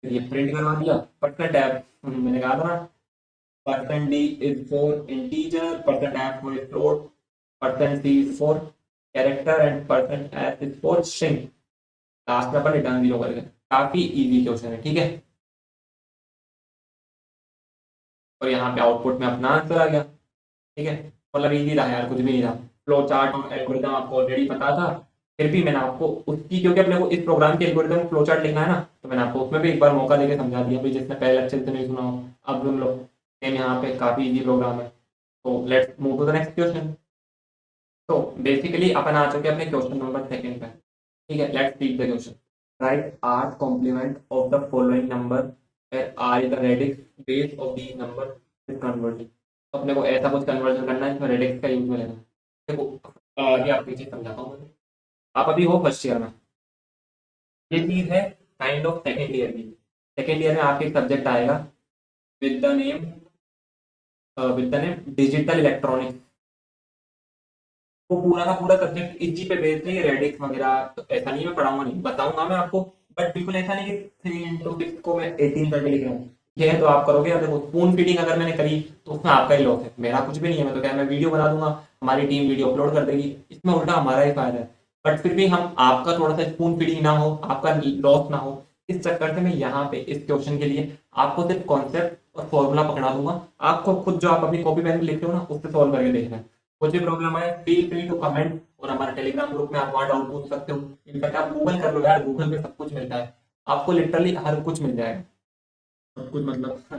S1: फिर ये प्रिंट करवा दिया। बट का टैब मैंने कहा था ना, percent d is for integer, percent f for float, percent c is for character and percent f is for string. Last में अपन रिटर्न जीरो करेंगे। काफी इजी क्वेश्चन है, ठीक है। और यहाँ पे आउटपुट में अपना आंसर आ गया, ठीक है। मतलब इजी था यार, कुछ भी नहीं था। फ्लो चार्ट और एल्गोरिदम आपको ऑलरेडी पता था, फिर भी मैंने आपको उसकी, क्योंकि अपने को इस प्रोग्राम के एल्गोरिदम में फ्लो चार्ट लिखना है ना, तो मैंने आपको उसमें भी एक बार मौका देके समझा दिया भाई, जिसने पहले अच्छे से नहीं सुना हो। अब सुन लो, सेम यहाँ पे काफी इजी प्रोग्राम है। तो let's move to the next question. तो बेसिकली अपन आ चुके हैं अपने क्वेश्चन नंबर सेकंड पे, ठीक है। Let's read the question. Write आठ complement of the following number where r is the radix base of these number is converted। तो अपने को ऐसा कुछ कन्वर्जन करना है जिसमें रेडिक्स का यूज मिलेगा। देखो ये आपको चीज समझाता हूँ मैं। आप अभी हो फर्स्ट ईयर में, ये चीज है काइंड ऑफ सेकेंड ईयर की। सेकेंड ईयर में आपके एक सब्जेक्ट आएगा with the name digital electronics. वो पूरा का पूरा सब्जेक्ट इस जी पे बेस्ड है, ये रेडिक्स वगैरह। तो ऐसा नहीं मैं पढ़ाऊंगा, नहीं बताऊंगा मैं आपको, बट बिल्कुल ऐसा नहीं कि 3 into 6 को मैं 18 करके लिख रहा हूँ। ये है तो आप करोगे। अब देखो स्पून फीडिंग अगर मैंने करी तो उसमें आपका ही लॉस है, मेरा कुछ भी नहीं है। मैं तो क्या, मैं वीडियो बना दूंगा, हमारी टीम वीडियो अपलोड कर देगी, इसमें उल्टा हमारा ही फायदा है। बट फिर भी हम आपका थोड़ा सा स्पून फीडिंग ना हो, आपका लॉस ना हो, इस चक्कर से मैं यहाँ पे इस क्वेश्चन के लिए आपको सिर्फ कॉन्सेप्ट और फॉर्मूला पकड़ा दूंगा। आपको खुद जो आप अपनी कॉपी पेन में लिखते हो ना, उससे सॉल्व करके देखना है। कुछ भी प्रॉब्लम है फील फ्री टू कमेंट, और हमारे टेलीग्राम ग्रुप में आप वहां डाउट पूछ सकते हो। इनफैक्ट आप गूगल कर लो यार, गूगल पे सब कुछ मिलता है, आपको लिटरली हर कुछ मिल जाएगा, सब कुछ मतलब। तो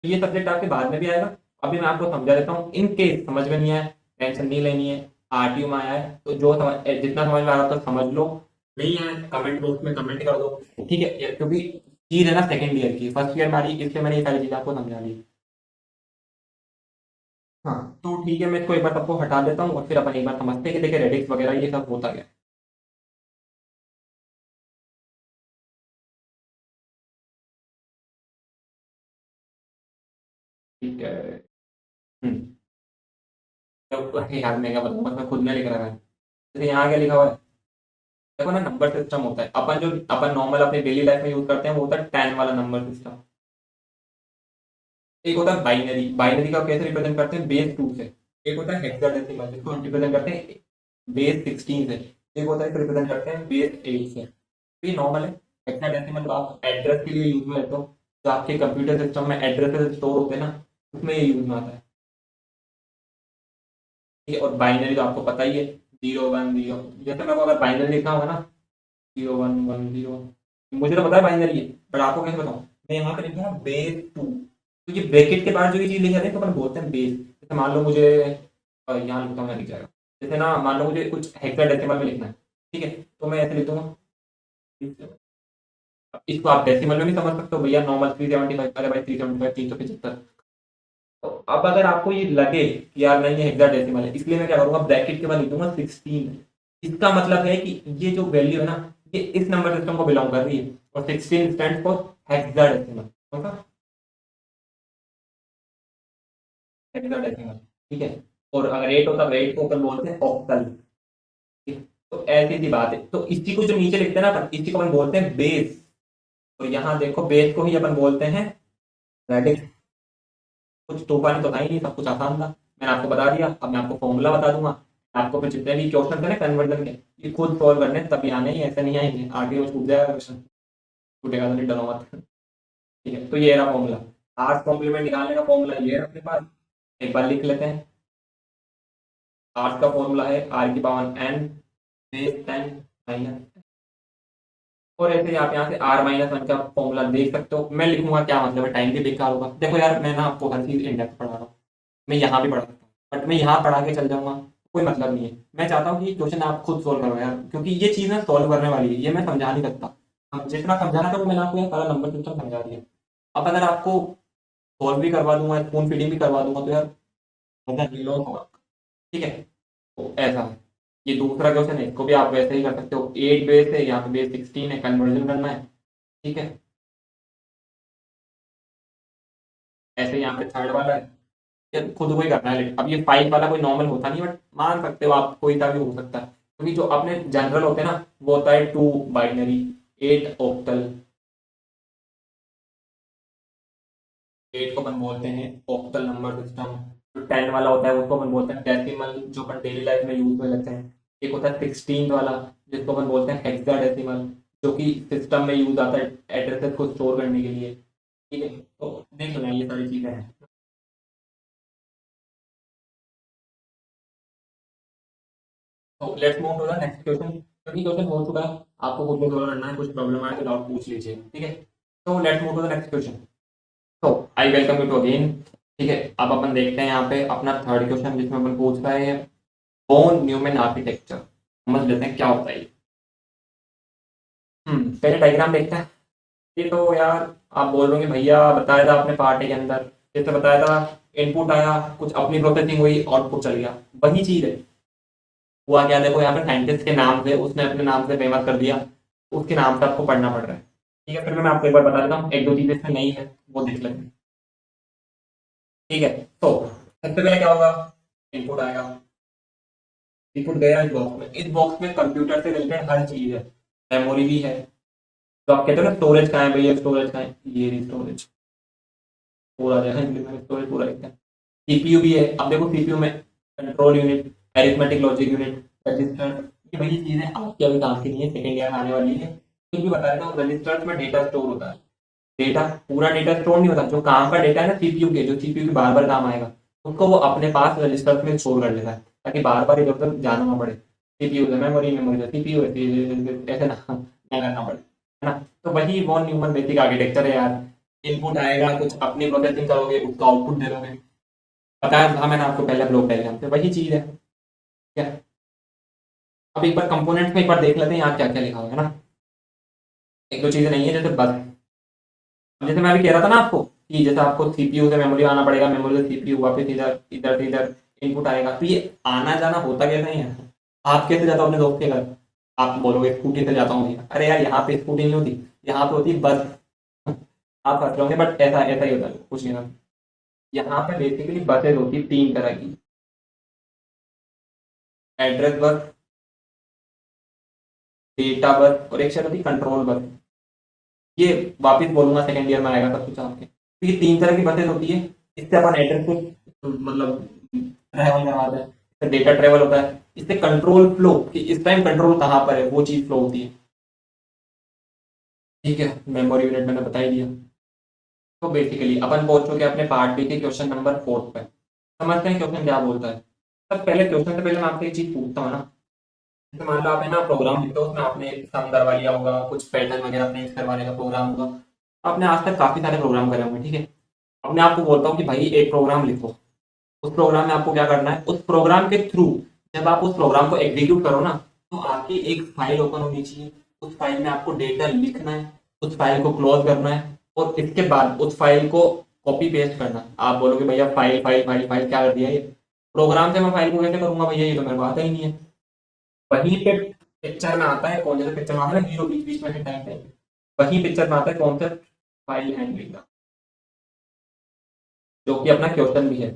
S1: ये सब्जेक्ट आपके बाद में भी आएगा। अभी मैं आपको समझा देता हूँ, इन केस समझ में नहीं आया टेंशन नहीं लेनी है। आरटीयू में आया है तो जो समझ, जितना समझ में आ रहा था समझ लो, नहीं आया कमेंट बॉक्स में कमेंट कर दो, ठीक है। क्योंकि चीज है ना सेकंड ईयर की, फर्स्ट ईयर में आ रही, इसलिए मैंने ये सारी चीजें आपको समझा दी। हाँ तो ठीक है, मैं इसको एक बार सबको हटा देता हूँ और फिर अपन एक बार समझते हैं कि देखिए रेडिक्स वगैरह ये सब होता क्या है। ठीक है। हम्म। तो यार मैं क्या बताऊँ, मैं खुद में लिख रहा है। जैसे यहाँ क्या लिखा हुआ है, देखो ना, नंबर सिस्टम होता है। अपन जो अपन नॉर्मल अपनी डेली लाइफ में यूज करते हैं वो होता है 10 वाला नंबर सिस्टम। एक होता है बाइनरी, बाइनरी का कैसे रिप्रेजेंट करते हैं, बेस 2 से। एक होता है हेक्साडेसिमल, जिसको हम रिप्रेजेंट करते हैं बेस 16 से। एक होता है रिप्रेजेंट करते हैं बेस 8 से। तो ये नॉर्मल है। हेक्साडेसिमल तो आप एड्रेस के लिए यूज में लेते हो, जो आपके कंप्यूटर सिस्टम में एड्रेसेस स्टोर होते हैं ना, उसमें ये यूज में आता है, ठीक है। और बाइनरी तो आपको पता ही है, 0 1 0। जैसे मेरे को अगर बाइनरी लिखना होगा ना, 0 1 1 0, मुझे तो पता है बाइनरी है, बट आपको कैसे बताऊं। मैं यहाँ पे लिखूंगा बेस 2, क्योंकि ब्रैकेट के बाद जो ये चीज लिखी जाती है तो अपन बोलते हैं बेस। जैसे मान लो मुझे यहाँ लिखता हूँ, यहाँ लिख जाएगा। जैसे ना मान लो मुझे कुछ हेक्साडेसिमल में लिखना है, ठीक है, तो मैं ऐसे लिख दूंगा। अब इसको आप डेसिमल में भी समझ सकते हो भैया, नॉर्मल 375, अरे भाई 375 375। तो अब अगर आपको ये लगे कि यार नहीं ये हेक्साडेसिमल है, इसलिए मैं क्या करूंगा, ब्रैकेट के बाद लिख दूंगा 16। इसका मतलब है कि ये जो वैल्यू है ना, ये इस नंबर सिस्टम को बिलोंग कर रही है, और 16 स्टैंड फॉर हेक्साडेसिमल। हेक्साडेसिमल, ठीक है। और अगर 8 होता तो 8 को अपन बोलते हैं ऑक्टल, ठीक है? तो ऐसी सी बात है। तो इसी को जो नीचे लिखते हैं ना अपन, इसी को अपन बोलते हैं बेस। तो यहाँ देखो बेस को ही अपन बोलते हैं रेडिक्स। कुछ तूफानी तो था ही नहीं, सब कुछ आसान था। मैंने आपको बता दिया, अब मैं आपको फॉर्मूला बता दूंगा। आपको फिर जितने भी क्वेश्चन थे ना कन्वर्जन के, ये खुद सॉल्व करने हैं, तभी आने ही, ऐसे नहीं आएंगे आगे वो छूट जाएगा क्वेश्चन। छूटेगा तो नहीं, डरो मत, ठीक है। तो ये रहा फॉर्मूला, आठ कॉम्प्लीमेंट निकालने का फॉर्मूला ये है अपने पास। एक बार लिख लेते हैं। आठ का फॉर्मूला है आर की पावर एन बेस 10 माइनस, और ऐसे ही आप यहाँ से आर माइनस वन का फॉर्मूला देख सकते हो। मैं लिखूंगा क्या मतलब है, टाइम भी बेकार होगा। देखो यार मैं ना आपको हर चीज इंडेक्स पढ़ा रहा हूँ, मैं यहाँ भी पढ़ा सकता हूँ, बट मैं यहाँ पढ़ा के चल जाऊंगा, कोई मतलब नहीं है। मैं चाहता हूँ कि क्वेश्चन आप खुद सोल्व करो यार, क्योंकि ये चीज ना सोल्व करने वाली है, ये मैं समझा नहीं सकता। अब जितना समझाना था वो मैंने आपको ये सारा नंबर सिस्टम समझा दिया। अब अगर आपको सोल्व भी करवा दूंगा, स्पून फीडिंग भी करवा दूंगा, तो यार मजा नहीं लो होगा, ठीक है। तो ऐसा है। ये दूसरा क्वेश्चन है, इसको भी आप वैसे ही कर सकते हो। 8 बेस है, यहाँ पे बेस 16 है, कन्वर्जन करना है, ठीक है। ऐसे यहाँ पे थर्ड वाला है, ये खुद को ही करना है। लेकिन अब ये 5 वाला कोई नॉर्मल होता नहीं, बट मान सकते हो आप, कोई सा भी हो सकता है, क्योंकि जो अपने जनरल होते हैं ना, वो होता है 2 बाइनरी, 8 ऑक्टल। 8 को अपन बोलते हैं ऑक्टल नंबर सिस्टम। जो 10 वाला होता है उसको अपन बोलते हैं डेसिमल, जो अपन डेली लाइफ में यूज में लेते हैं। एक होता है 16 वाला, जिसको अपन बोलते हैं हेक्साडेसिमल, जो कि सिस्टम में यूज आता है एड्रेसेस को स्टोर करने के लिए। ठीक है, तो देख लेना ये सारी चीजें हैं। तो let's move to the next question, क्योंकि क्वेश्चन हो चुका है, आपको खुद को करना है, कुछ प्रॉब्लम आए तो डाउट पूछ लीजिए। ठीक है, तो let's move to the next question. तो I welcome you to again. ठीक है, अब अपन देखते हैं यहाँ पे अपना थर्ड क्वेश्चन, जिसमें अपन पूछ रहा है बोन न्यूमैन आर्किटेक्चर। समझ लेते हैं क्या होता है ये। पहले डायग्राम देखते हैं। ये तो यार आप बोल रहे होंगे भैया बताया था आपने पार्ट के अंदर, जैसे बताया था इनपुट आया, कुछ अपनी प्रोसेसिंग हुई, आउटपुट चल गया। वही चीज है। हुआ क्या, देखो यहाँ पे साइंटिस्ट के नाम से उसने अपने नाम से फेमस कर दिया, उसके नाम से आपको पढ़ना पड़ रहा है। ठीक है, फिर मैं आपको एक बार बता देता हूँ, एक दो चीजें इसमें नहीं है वो देख लेते हैं। ठीक है, तो सबसे पहले क्या होगा, इनपुट आएगा, इनपुट गया इस बॉक्स में, इस बॉक्स में कंप्यूटर से रिलेटेड हर चीज है। मेमोरी भी है, तो आप कहते हो ना स्टोरेज कहाँ है भैया, स्टोरेज कहाँ है, ये रही स्टोरेज। पूरा जो है स्टोरेज पूरा लिखते हैं। सीपीयू भी है, अब देखो सीपीयू में control unit, arithmetic logic unit, register, ये वही चीजें आपके अभी काम की नहीं है, सेकंड ईयर में आने वाली है। फिर भी बता देता हूँ, रजिस्टर्स में डेटा स्टोर होता है। डेटा, पूरा डेटा स्टोर नहीं होता, जो काम का डेटा है ना सीपीयू के, जो सीपीयू के बार बार काम आएगा, उसको वो अपने पास रजिस्टर में स्टोर कर लेता है, ताकि बार बार इधर उधर जाना ना पड़े। सीपीयू है मेमोरी, मेमोरी है सीपीयू है, ऐसे ना करना पड़े, है ना। तो वही वॉन न्यूमन बेसिक आर्किटेक्चर है यार। इनपुट आएगा, कुछ अपनी प्रोसेसिंग करोगे, उसका आउटपुट दे दोगे। बताया था मैंने आपको पहले ब्लॉक डायग्राम से, वही चीज है। क्या, अब एक बार कंपोनेंट्स में एक बार देख लेते हैं यहाँ क्या क्या लिखा हुआ है ना। एक दो चीजें नहीं है, जैसे बस, जैसे मैं अभी कह रहा था ना आपको कि जैसे आपको सीपीयू से मेमोरी आना पड़ेगा, मेमोरी से सीपीयू, वापस इधर इधर से इधर इनपुट आएगा, तो ये आना जाना होता कैसे है। आप कैसे जाता हो अपने दोस्त के घर, आप बोलोगे स्कूटी से जाता हूँ भैया, अरे यार यहाँ पे स्कूटी नहीं होती, यहाँ पे होती बस। आप हंस रहे होंगे, बट ऐसा ऐसा ही होता है, कुछ नहीं होता। यहाँ पे बेसिकली बसेज होती है तीन तरह की, एड्रेस बस, डेटा बस, और एक शायद होती है कंट्रोल बस। ये वापस बोलूंगा, सेकंड ईयर में आएगा सब कुछ आपके। तो ये तीन तरह की बसेज होती है। इससे अपन एड्रेस को मतलब ट्रैवल करवाते हैं, इससे डेटा ट्रैवल होता है, इससे कंट्रोल फ्लो, कि इस टाइम कंट्रोल कहाँ पर है वो चीज फ्लो होती है। ठीक है, मेमोरी यूनिट मैंने बता ही दिया। तो बेसिकली अपन पहुंच चुके हैं अपने पार्ट बी के क्वेश्चन नंबर 4 पे। समझते हैं क्वेश्चन क्या बोलता है। सब पहले क्वेश्चन से पहले मैं आपसे एक चीज पूछता हूँ ना, जैसे मान लो आपने ना प्रोग्राम लिखा, उसमें आपने सम करवा लिया होगा, कुछ पैटर्न वगैरह प्रिंट करवाने का प्रोग्राम होगा। आपने आज तक काफी सारे प्रोग्राम करे होंगे, ठीक है। अब मैं आपको बोलता हूँ कि भाई एक प्रोग्राम लिखो, उस प्रोग्राम में आपको क्या करना है, उस प्रोग्राम के थ्रू जब आप उस प्रोग्राम को एग्जीक्यूट करो ना, तो आपकी एक फाइल ओपन होनी चाहिए। उस फाइल में आपको डेटा लिखना है, उस फाइल को क्लोज करना है, और इसके बाद उस फाइल को कॉपी पेस्ट करना है। आप बोलोगे भैया फाइल फाइल फाइल फाइल क्या कर दिया ये, प्रोग्राम से मैं फाइल को कैसे करूंगा भैया, ये तो मेरे को आता ही नहीं है। वहीं पे पिक्चर में आता है, कौन सा पिक्चर में आता है, जीरो बीच बीच में है टाइम टाइम, वही पिक्चर में आता है कॉन्सेप्ट फाइल हैंडलिंग का, जो कि अपना क्वेश्चन भी है,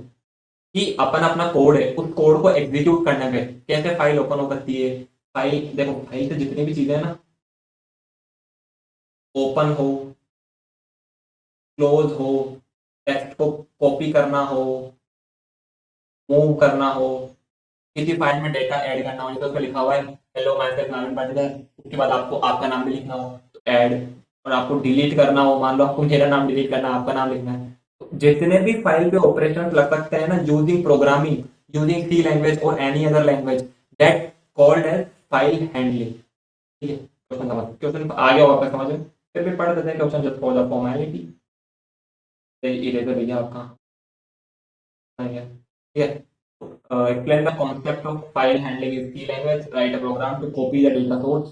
S1: कि अपन अपना कोड है, उस कोड को एग्जीक्यूट करने में कैसे फाइल ओपन हो सकती है। फाइल देखो, फाइल से जितनी भी चीजें हैं ना, ओपन हो, क्लोज हो, टेक्स्ट को कॉपी करना हो, मूव करना हो, किसी फाइल में डेटा ऐड करना हो, जैसे उसमें लिखा हुआ है hello my self Narayan Patidar, उसके बाद आपको आपका नाम भी लिखना हो तो ऐड, और आपको डिलीट करना हो, मान लो आपको मेरा नाम डिलीट करना है, आपका नाम लिखना है, तो जितने भी फाइल पे ऑपरेशन लग सकते हैं ना, using programming, using C language और any other language, that called as file handling. ठीक है, क्वेश्चन समझ, क्वेश्चन आ गया वापस समझ में, फिर भी पढ़ देते हैं question, just for the formality. Eraser भैया आपका आ गया, ठीक है। Explain the concept of file handling in C language. Write a program to copy the data source.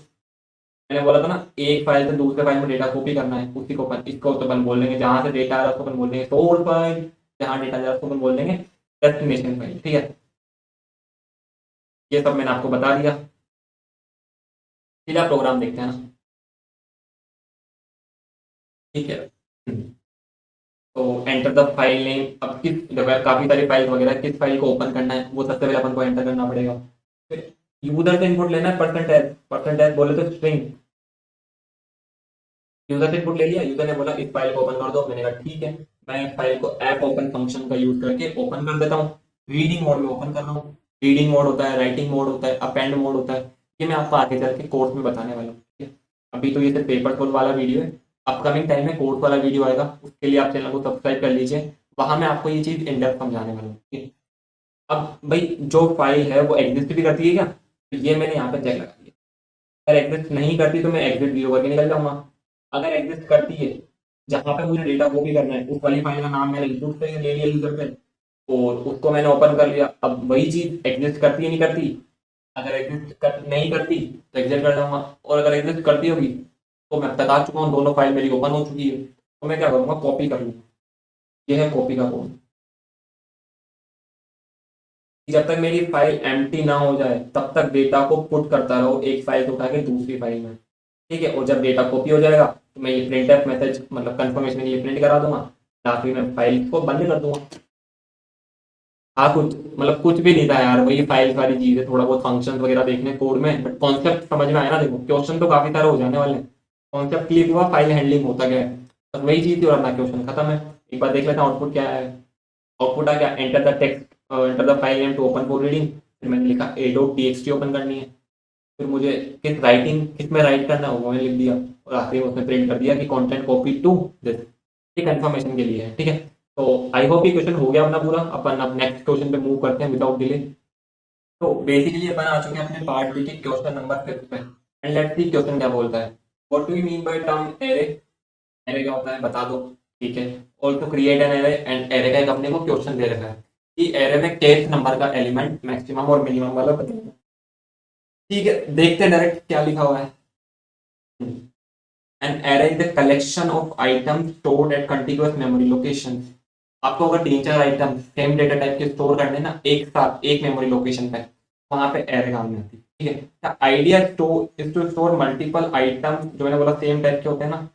S1: मैंने बोला था ना, एक फाइल से दूसरे फाइल में डेटा कॉपी करना है, उसी को अपन, इसको तो अपन बोल देंगे, जहां से डेटा आ रहा है उसको अपन बोल देंगे सोर्स फाइल, जहां डेटा जा रहा है उसको अपन बोल देंगे डेस्टिनेशन फाइल। ठीक है, ये सब मैंने आपको बता दिया। सीधा प्रोग्राम देखते हैं ना। ठीक है, तो एंटर द फाइल नेम, अब किस जगह काफी सारी फाइल वगैरह, किस फाइल को ओपन करना है वो सबसे पहले अपन को एंटर करना पड़ेगा। फिर यूजर से इनपुट लेना है, परसेंटेज, परसेंटेज बोले तो स्ट्रिंग, यूजर से इनपुट ले लिया, यूजर ने बोला इस फाइल को ओपन कर दो, मैंने कहा ठीक है, मैं इस फाइल को ऐप ओपन फंक्शन का यूज करके ओपन कर देता हूँ। रीडिंग मोड में ओपन कर रहा हूँ। रीडिंग मोड होता है, राइटिंग मोड होता है, अपेंड मोड होता है, ये मैं आपको आगे चल के कोर्स में बताने वाला हूँ, ठीक है। अभी तो ये सिर्फ पेपर सोल्व वाला वीडियो है। अपकमिंग टाइम में कोर्स वाला वीडियो आएगा, उसके लिए आप चैनल को सब्सक्राइब कर लीजिए, वहां मैं आपको ये चीज इन डेप्थ समझाने वाला हूँ, ठीक है। अब भाई जो फाइल है वो एग्जिस्ट भी करती है क्या, तो ये मैंने यहाँ पे चेक लगा दिया। अगर एग्जिस्ट नहीं करती तो मैं एग्जिट जीरो करके निकल जाऊंगा। अगर एग्जिस्ट करती है, जहां पे मुझे डेटा कॉपी करना है, उस वाली फाइल का नाम मैंने इंक्लूड करके ले लिया यूजर पे, और उसको मैंने ओपन कर लिया। अब वही चीज एग्जिस्ट करती है नहीं करती, अगर नहीं करती तो एग्जिट कर जाऊंगा, और अगर एग्जिस्ट करती होगी तो मैं अब तक आ चुका हूँ, दोनों फाइल मेरी ओपन हो चुकी है, तो मैं क्या करूंगा, कॉपी कर लूंगा। ये है कॉपी का कोड। जब तक मेरी फाइल एम्प्टी ना हो जाए तब तक डेटा को पुट करता रहो एक फाइल से उठा के दूसरी फाइल में, ठीक है। और जब डेटा कॉपी हो जाएगा तो मैं ये प्रिंट एफ मैसेज मतलब कंफर्मेशन के लिए प्रिंट करा दूंगा, ताकि मैं फाइल को बंद कर दूंगा। हाँ, कुछ मतलब कुछ भी नहीं था यार, वही फाइल वाली चीज है, थोड़ा बहुत फंक्शन वगैरह देखने कोड में, बट कॉन्सेप्ट समझ में आया ना। देखो क्वेश्चन तो काफी सारे हो जाने वाले हैं, कॉन्सेप्ट क्लिक हुआ, फाइल हैंडलिंग होता गया है, बस वही चीज थी और अपना क्वेश्चन खत्म है। एक बार देख लेते हैं आउटपुट क्या है। आउटपुट आ गया, enter the text, enter the file name to open for reading. फिर मैंने लिखा a dot t x t open करनी है। फिर मुझे किस में राइट करना है वो मैंने लिख दिया, और आखिरी में उसमें प्रिंट कर दिया कि कंटेंट कॉपी टू दिस, ये कंफर्मेशन के लिए है, ठीक है। तो आई होप ये क्वेश्चन हो गया अपना पूरा। अपन अब नेक्स्ट क्वेश्चन पे मूव करते हैं विदाउट डिले। तो बेसिकली अपन आ चुके हैं अपने पार्ट बी के क्वेश्चन नंबर 5 पे, एंड लेट्स सी क्वेश्चन क्या बोलता है। What do you mean by term array. Array क्या होता है बता दो, ठीक है। Also create an array, and array का एक अपने को क्वेश्चन दे रखा है कि एरे में kth नंबर का एलिमेंट मैक्सिमम और मिनिमम वाला बताना, ठीक है। देखते हैं डायरेक्ट क्या लिखा हुआ है। An array is a collection of items stored at contiguous memory locations. आपको अगर तीन चार आइटम सेम डेटा टाइप के स्टोर करने ना एक साथ एक मेमोरी लोकेशन पे, वहां पे एरे काम में आती है, ठीक है। The idea store is to store multiple item, जो मैंने बोला सेम टाइप के होते हैं ना,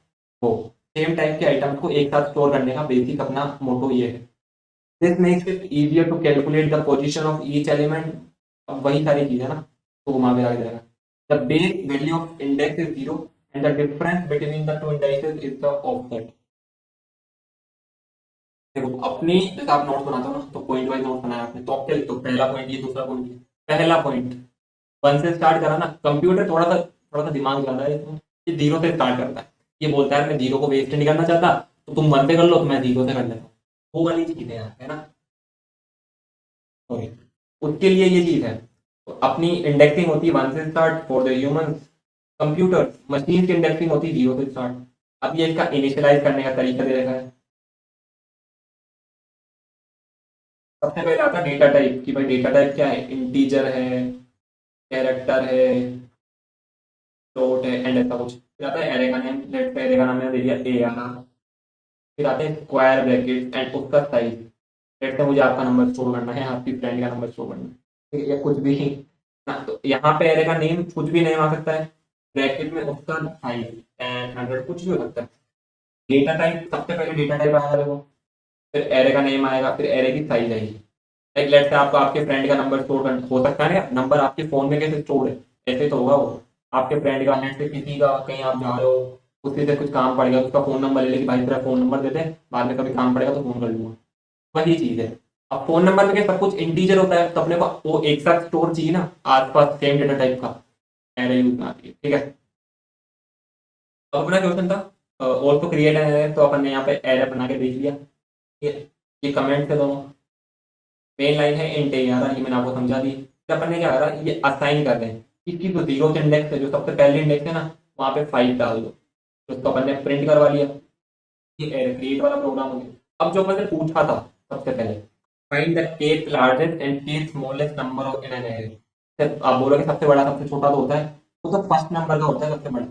S1: वो सेम टाइप के आइटम को एक साथ स्टोर करने का बेसिक अपना मोटो ये है। This makes it easier to calculate the position of each element. अब वही सारी चीज है ना, तो घुमा फिरा के जाएगा। The base value of index is zero, and the difference between the two indices is the offset। देखो अपनी जैसे आप नोट्स बनाते हो ना, तो पॉइंट वाइज नोट बनाया आपने, तो आप क्या लिखते हो, पहला पॉइंट ये, दूसरा पॉइंट ये। पहला पॉइंट वन से स्टार्ट करा ना, कंप्यूटर थोड़ा सा दिमाग ज्यादा है इसमें, ये जीरो से स्टार्ट करता है। ये बोलता है मैं जीरो को वेस्ट नहीं करना चाहता, तो तुम वन से कर लो, तो मैं जीरो से कर लेता हूँ। वो वाली चीज है यार, है ना। ओके, उसके लिए ये चीज है। तो अपनी इंडेक्सिंग होती है वन से start for the human computer, machine की इंडेक्सिंग होती है जीरो से स्टार्ट। अब ये इसका इनिशियलाइज करने का तरीका दे रखा है। सबसे पहले आता है डेटा टाइप, कि भाई डेटा टाइप क्या है, इंटीजर है, कैरेक्टर है, फ्लोट है, एंड ऐसा कुछ। फिर आता है एरे का नेम, लेट्स से एरे का नाम मैंने दे दिया ए आर। फिर आते हैं स्क्वायर ब्रैकेट एंड उसका साइज, लेट्स से मुझे आपका नंबर स्टोर करना है, आपकी फ्रेंड का नंबर स्टोर करना है, ठीक है, या कुछ भी ना। तो यहाँ पे एरे का नेम कुछ भी नेम आ सकता है, ब्रैकेट में उसका साइज 10, 100 कुछ भी हो सकता है। डेटा टाइप, सबसे पहले डेटा टाइप आएगा देखो, फिर एरे का नेम आएगा, फिर एरे की साइज आएगी। लाइक लेट्स से आपको आपके फ्रेंड का नंबर स्टोर करना हो सकता है ना, नंबर आपके फोन में कैसे स्टोर है, ऐसे तो होगा वो। आपके फ्रेंड का नेट से किसी का कहीं आप जा रहे हो, उससे से कुछ काम पड़ेगा तो उसका फोन नंबर ले लेके भाई तेरा फोन नंबर दे दे, बाद में कभी काम पड़ेगा तो फोन कर लूंगा। वही चीज है। अब फोन नंबर में क्या सब कुछ इंटीजर होता है, तो अपने को वो एक साथ स्टोर चाहिए ना, आसपास सेम डेटा टाइप का, एरे यूज ना आती है, ठीक है। अब अपना क्वेश्चन था ऑल्सो क्रिएट एन एरे, तो अपन ने यहाँ पे एरे बना के देख लिया, ठीक है। ये कमेंट है दोनों, मेन लाइन है इंट ए आ रहा, ये मैंने आपको समझा दी। फिर अपन ने क्या करा, ये असाइन कर रहे हैं, इसकी जो जीरो इंडेक्स है, जो सबसे पहले इंडेक्स है ना, वहाँ पे 5 डाल दो, तो उसको अपन ने प्रिंट करवा लिया। ये क्रिएट वाला प्रोग्राम हो गया। अब जो अपन ने पूछा था सबसे पहले, find the kth largest and kth smallest number of in an array. आप बोलोगे सबसे बड़ा सबसे छोटा तो होता है, वो तो फर्स्ट नंबर का होता है सबसे बड़ा।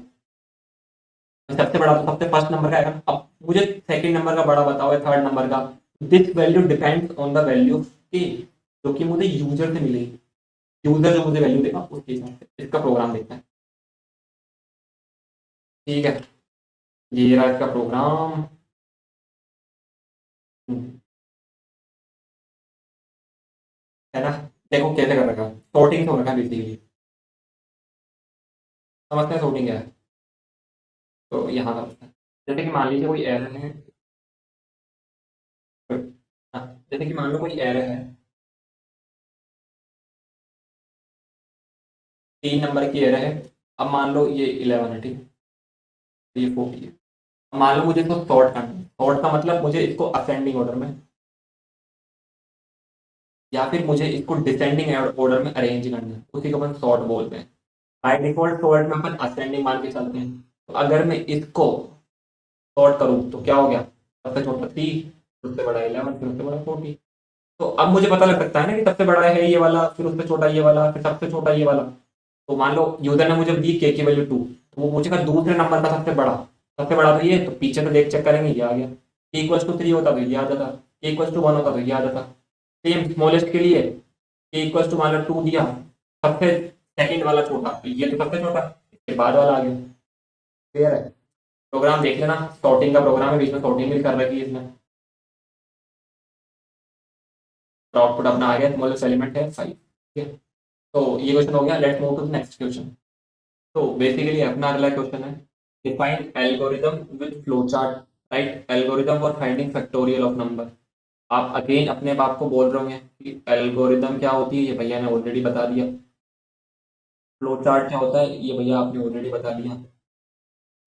S1: सबसे बड़ा तो सबसे फर्स्ट नंबर का आएगा। अब मुझे सेकंड नंबर का बड़ा बताओ या थर्ड नंबर का। This value depends on the value की, जो कि मुझे यूजर से मिलेगी। यूजर जो मुझे वैल्यू देगा उसके हिसाब से इसका प्रोग्राम देखता है, ठीक है। ये रहा इसका प्रोग्राम। है ना। देखो कैसे कर रखा, सॉर्टिंग हो रखा बेसिकली, समझते हैं सॉर्टिंग क्या है। तो यहाँ का होता है। जैसे कि मान लीजिए कोई एरर है। हाँ, जैसे कि मान लो कोई एरर है, 3 नंबर की एरर है। अब मान लो ये 11 है, ठीक है, तो ये 40 है। अब मान लो मुझे इसको सॉर्ट करना है। सॉर्ट का मतलब मुझे इसको असेंडिंग ऑर्डर में या फिर मुझे इसको डिसेंडिंग ऑर्डर में अरेंज करना है, उसी को अपन सॉर्ट बोलते हैं। बाय डिफॉल्ट सॉर्ट में अपन असेंडिंग मान के चलते हैं। तो अगर मैं इसको सॉर्ट करूँ तो क्या हो गया, सबसे छोटा 3, उससे बड़ा 11, फिर उससे बड़ा 40। तो अब मुझे पता लग सकता है ना कि सबसे बड़ा है ये वाला, फिर उससे छोटा ये वाला, फिर सबसे छोटा ये वाला। तो मान लो यूजर ने मुझे दी के की वैल्यू 2, तो वो पूछेगा दूसरे नंबर का सबसे बड़ा तो ये, तो पीछे तो देख चेक करेंगे, ये आ गया। के इक्वल्स टू 3 होता तो ये आ जाता, के इक्वल्स टू 1 होता तो ये आ जाता। सेम स्मॉलेस्ट के लिए के इक्वल्स टू मान लो 2 दिया, सबसे सेकंड वाला छोटा, तो ये तो सबसे छोटा, इसके बाद वाला आ गया। क्लियर है? प्रोग्राम देख लेना, सॉर्टिंग का प्रोग्राम है, बीच में सॉर्टिंग भी कर रखी है इसमें। तो आउटपुट अपना आ गया, स्मॉलेस्ट एलिमेंट है 5। ठीक है, तो ये क्वेश्चन हो गया। Let's move to the next question. तो बेसिकली अपना अगला क्वेश्चन है, define algorithm with flow chart, write algorithm for finding factorial of number. आप अगेन अपने बाप को बोल रहे होंगे कि एल्गोरिदम क्या होती है, ये भैया ने ऑलरेडी बता दिया। फ्लो चार्ट क्या होता है, ये भैया आपने ऑलरेडी बता दिया।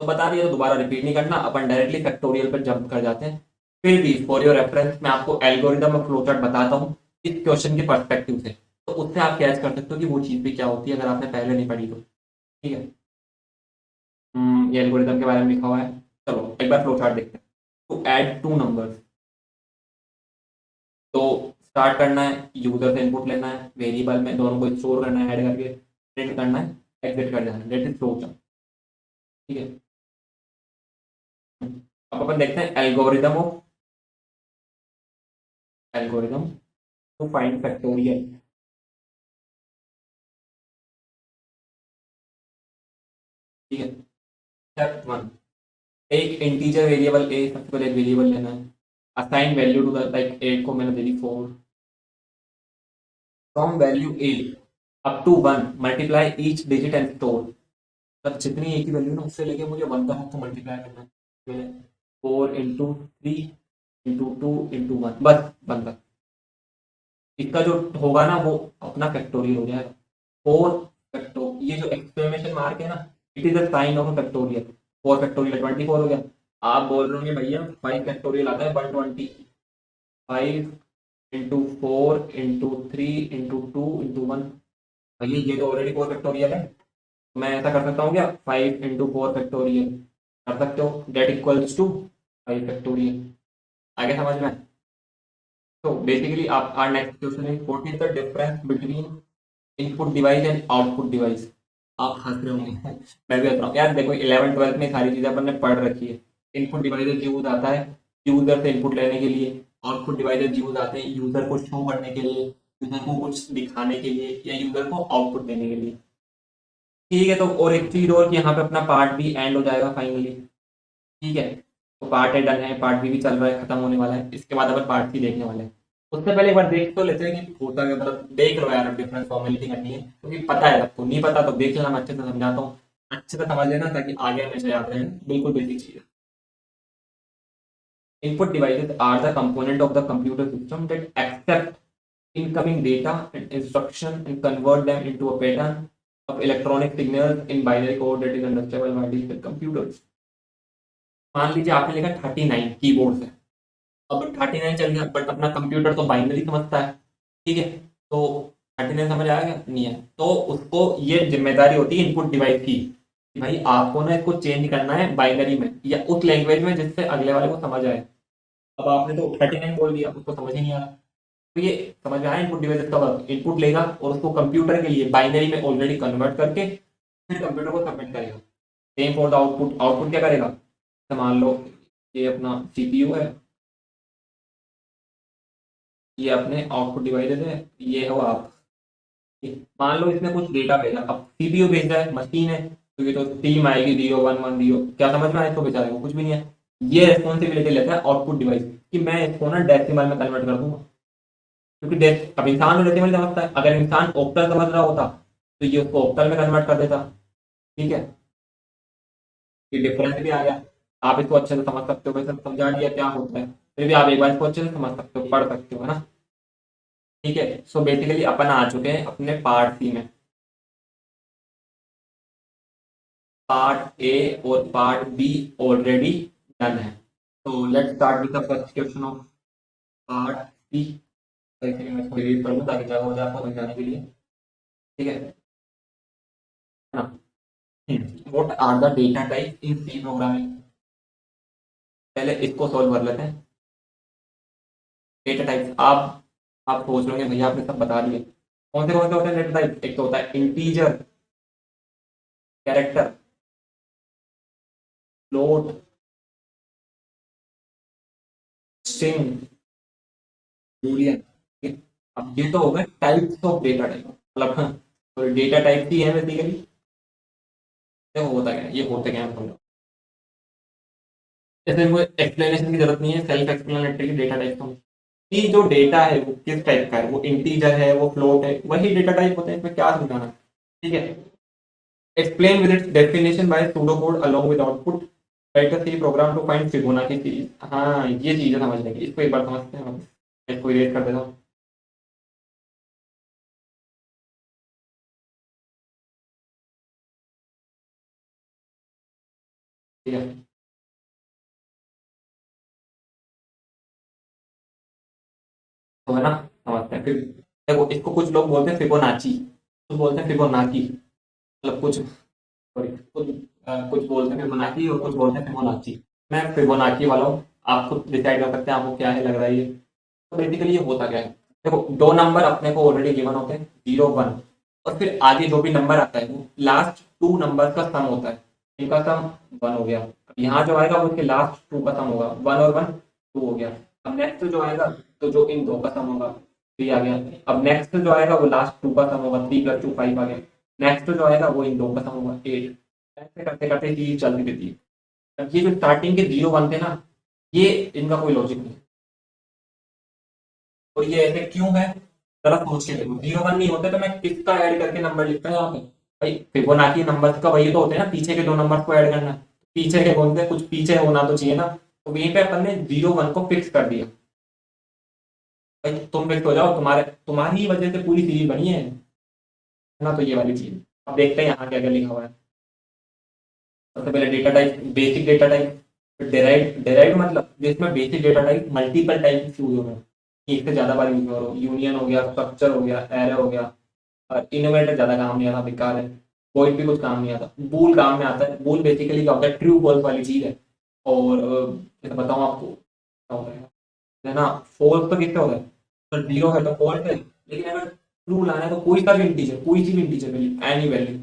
S1: तो बता दिया तो दोबारा रिपीट नहीं करना, अपन डायरेक्टली फैक्टोरियल पर जंप कर जाते हैं। फिर भी फॉर योर रेफरेंस मैं आपको एल्गोरिदम और फ्लो चार्ट बताता हूँ इस क्वेश्चन के पर्सपेक्टिव से, तो उससे आप कैच कर सकते हो कि वो चीज़ भी क्या होती है, अगर आपने पहले नहीं पढ़ी तो। ठीक है। ये एल्गोरिदम के बारे में लिखा हुआ है। चलो एक बार फ्लो चार्ट देखते हैं। टू ऐड 2 नंबर्स, तो स्टार्ट करना है, यूजर से इनपुट लेना है, वेरिएबल में दोनों को स्टोर करना है, ऐड करके प्रिंट करना है, एग्जिट कर देना है, दैट इज फ्लो चार्ट। ठीक है। अब अपन देखते हैं एल्गोरिदम टू फाइंड फैक्टोरियल। ठीक है। स्टेप 1, एक इंटीजर वेरिएबल ए, सबसे पहले एक वेरिएबल लेना है, assign value to the, like 8 को मैंने दे दी 4, from value a up to 1 multiply each digit and store. मतलब जितनी ए की वैल्यू ना उससे लेके मुझे 1 तक को मल्टीप्लाई करना है। मैंने 4 इंटू 3 इंटू 2 इंटू 1, बस 1 तक। इसका जो होगा ना वो अपना फैक्टोरियल हो जाएगा। 4 फैक्टो, ये जो एक्सक्लेमेशन मार्क है ना, it is the sign of a factorial. 4 factorial 24 हो गया। आप बोल रहे होंगे भैया 5 फैक्टोरियल आता है 120, 5 इंटू 4 इंटू 3 इंटू 2 इंटू 1। भैया ये तो ऑलरेडी 4 फैक्टोरियल है। मैं ऐसा कर सकता हूँ क्या, 5 इंटू 4 फैक्टोरियल कर सकते हो, डेट इक्वल्स टू 5 फैक्टोरियल। आगे समझ में? तो बेसिकली आप आर नेक्स्ट क्वेश्चन है, what is the difference between input device and output device. आप हंस रहे होंगे मैं भी हंस रहा हूँ यार। देखो 11 12 में सारी चीजें अपन ने पढ़ रखी है। इनपुट डिवाइस यूज आता है यूजर से इनपुट लेने के लिए, आउटपुट डिवाइस यूज आते हैं यूजर को शो करने के लिए, यूजर को कुछ दिखाने के लिए, या यूजर को आउटपुट देने के लिए। ठीक है, तो और एक चीज और कि यहाँ पे अपना पार्ट भी एंड हो जाएगा फाइनली। ठीक है, तो पार्ट ए डन है, पार्ट बी भी चल रहा है, खत्म होने वाला है, इसके बाद अपन पार्ट सी देखने वाले हैं। उससे पहले एक बार देख तो लेते हैं कि होता है, मतलब देख लो यार, डिफरेंस फॉर्मेलिटी करनी है क्योंकि पता है सबको, नहीं पता तो देख लेना, मैं अच्छे से समझाता हूँ, अच्छे से समझ लेना ताकि आगे हमेशा याद रहे। बिल्कुल बेसिक चीज है। Input devices are the component of the computer system that accept incoming data and instruction and convert them into a pattern of electronic signals in binary code that is understandable by digital computers। मान लीजिए आपने लिखा 39 keyboard से, अब 39 चल गया, but अपना computer तो बाइनरी समझता है। ठीक है, तो 39 समझ आया क्या, नहीं है, तो उसको ये जिम्मेदारी होती है इनपुट डिवाइस की कि भाई आपको ना इसको चेंज करना है बाइनरी में या उस लैंग्वेज में जिससे अगले वाले को समझ आए। अब आपने तो 39 बोल दिया, उसको समझ ही नहीं आ रहा। तो ये समझ में आया इनपुट डिवाइस का वर्क, इनपुट लेगा और उसको कंप्यूटर के लिए बाइनरी में ऑलरेडी कन्वर्ट करके फिर कंप्यूटर को सबमिट करेगा। Same for the output, output क्या करेगा, तो मान लो ये अपना सीपीयू है, ये अपने आउटपुट डिवाइस है, ये हो आप। मान लो इसने कुछ डेटा भेजा, अब सीपीयू भेज रहा है, मशीन है, तो ये तो टीम आएगी 0 1 1 0, क्या समझ में आए तो बेचारे को कुछ भी नहीं है। ये रेस्पॉन्सिबिलिटी लेता है आउटपुट डिवाइस कि मैं इसको ना डेसिमल में कन्वर्ट कर दूंगा, क्योंकि अब इंसान तो डेसिमल समझता है, अगर इंसान ऑक्टल समझ रहा होता तो ये उसको ऑक्टल में कन्वर्ट कर देता। ठीक है, ये डिफरेंस भी आ गया। आप इसको अच्छे से समझ सकते हो, वैसे समझा दिया क्या होता है, फिर भी आप एक बार इसको अच्छे से समझ सकते हो, पढ़ सकते हो, है ना। ठीक है, सो बेसिकली अपन आ चुके हैं अपने पार्ट सी में। पार्ट ए और पार्ट बी ऑलरेडी डन है। तो let's start with the first question of part C. मैं इसको डिलीट कर दूं ताकि जगह हो जाए आपको समझाने के लिए। ठीक है ना। What are the data type in C programming. पहले इसको सॉल्व कर लेते हैं। डेटा टाइप्स आप सोच रहे होंगे भैया आपने सब बता दिए, कौन से होते हैं डेटा टाइप। एक तो होता है integer, character, float, string, Boolean. अब ये तो हो गए टाइप्स ऑफ डेटा टाइप, मतलब तो डेटा टाइप ही है बेसिकली। देखो होता क्या है, ये होते क्या है हम लोग, जैसे कोई एक्सप्लेनेशन की जरूरत नहीं है, सेल्फ एक्सप्लेनेटरी डेटा टाइप कि जो डेटा है वो किस टाइप का है, वो इंटीजर है, वो फ्लोट है, वही डेटा टाइप होते हैं, इसमें क्या समझाना। ठीक है, explain with its definition by pseudocode along with output. Write a C program to find Fibonacci series. हाँ ये चीज है समझने की, इसको एक बार समझते हैं हम। इसको इरेज कर देता हूँ। ठीक है, तो है ना, समझते हैं फिर। देखो इसको कुछ लोग बोलते हैं फिबोनाची, कुछ बोलते हैं फिबोनाकी, मतलब कुछ सॉरी कुछ बोलते हैं फिबोनाची और कुछ बोलते हैं फिबोनाची। मैं फिबोनाची वाला हूँ, आप खुद डिसाइड कर सकते हैं आपको क्या है लग रहा है ये। तो बेसिकली ये होता क्या है, देखो दो नंबर अपने को ऑलरेडी गिवन होते हैं, 0 1, और फिर आगे जो भी नंबर आता है वो लास्ट टू नंबर का सम होता है। इनका सम 1 हो गया, अब यहाँ जो आएगा वो इसके लास्ट टू का सम होगा, 1 और 1 2 हो गया। अब नेक्स्ट जो आएगा, तो जो इन दो का सम होगा 3 आ गया। अब नेक्स्ट जो आएगा वो लास्ट टू का सम होगा, 3 + 2 5 आ गया। नेक्स्ट जो आएगा वो इन दो का सम होगा 8। ऐसे करते करते चीज चलती रहती है। अब ये जो स्टार्टिंग के 0 1 थे ना, ये इनका कोई लॉजिक नहीं। और ये ऐसे क्यों है, जरा सोच के देखो, 0 1 नहीं होते तो मैं किसका ऐड करके नंबर लिखता है यहाँ पे। भाई फिबोनाची नंबर्स का वही तो होते हैं ना, पीछे के दो नंबर्स को ऐड करना। पीछे के कौन थे, कुछ पीछे होना तो चाहिए ना। तो वहीं पे अपन ने 0 1 को फिक्स कर दिया। भाई तुम फिक्स हो जाओ, तुम्हारी ही वजह से पूरी सीरीज बनी है ना। तो ये वाली चीज अब देखते हैं यहाँ क्या क्या लिखा हुआ है। सबसे पहले data type, basic data type, derive derive मतलब जिसमें basic data type multiple type use हो रहे हैं, एक से ज्यादा बार यूज हो रहा हो। यूनियन हो गया, स्ट्रक्चर हो गया, एरे हो गया। और इनोवेटर ज्यादा काम नहीं आता, बेकार है। वॉइड भी कुछ काम नहीं आता, बूल काम में आता है। बूल बेसिकली क्या होता है, ट्रू फॉल्स वाली चीज है। और जैसे बताऊं आपको क्या होता है ना, फॉल्स तो किससे होता है, अगर 0 है तो फॉल्स है, लेकिन अगर ट्रू लाना है तो कोई सा भी इंटीजर, कोई सी भी इंटीजर वैल्यू, एनी वैल्यू।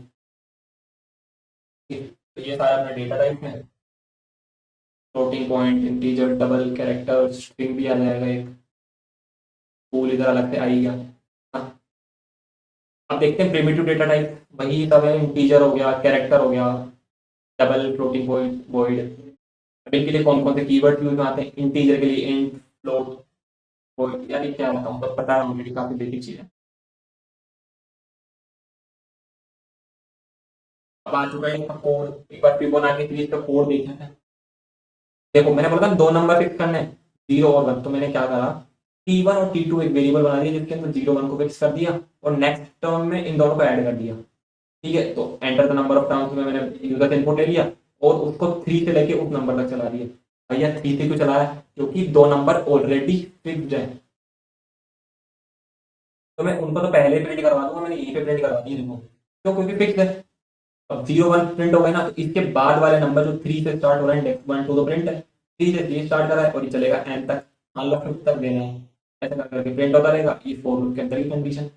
S1: तो ये सारा अपना डेटा टाइप में है। Floating point, integer, double character, string भी आ जाएगा एक, बूल इधर अलग से आएगा। हाँ, अब देखते हैं प्रिमिटिव डेटा टाइप, वही सब है, इंटीजर हो गया, कैरेक्टर हो गया, डबल, फ्लोटिंग पॉइंट, वॉइड। अब इनके लिए कौन कौन से कीवर्ड यूज में आते हैं, इंटीजर के लिए इंट, फ्लोट, वॉइड, यानी क्या बताऊं, तो पता है ऑलरेडी, काफी बेसिक चीज है। अब आ चुका है इनका कोड, एक बार फिबोनाची सीरीज का कोड देखना है। देखो मैंने बोला था दो नंबर फिक्स करने, 0 और 1, तो मैंने क्या करा, T1 और T2 एक वेरिएबल बना दिया जिसके अंदर 0 1 को फिक्स कर दिया, और नेक्स्ट टर्म में इन दोनों को ऐड कर दिया। ठीक है, तो enter the number of terms में मैंने यूजर से इनपुट ले लिया, और उसको 3 से लेके उस नंबर तक चला दिया। भैया 3 से क्यों चला रहा है, क्योंकि दो नंबर ऑलरेडी फिक्स्ड है। तो मैं उनको तो पहले प्रिंट करवा दूंगा, मैंने यहीं पे प्रिंट करवा दिया देखो, क्यों, क्योंकि फिक्स है। अब 0 1 प्रिंट हो गए ना, तो इसके बाद वाले नंबर जो 3 से स्टार्ट हो रहे हैं, नेक्स्ट 1 2 तो प्रिंट है, 3 से 3 स्टार्ट कर रहा है और ये चलेगा एन तक, मान लो 5 तक देना है। ऐसे कर करके प्रिंट होता रहेगा, ये फोर लूप के अंदर की कंडीशन।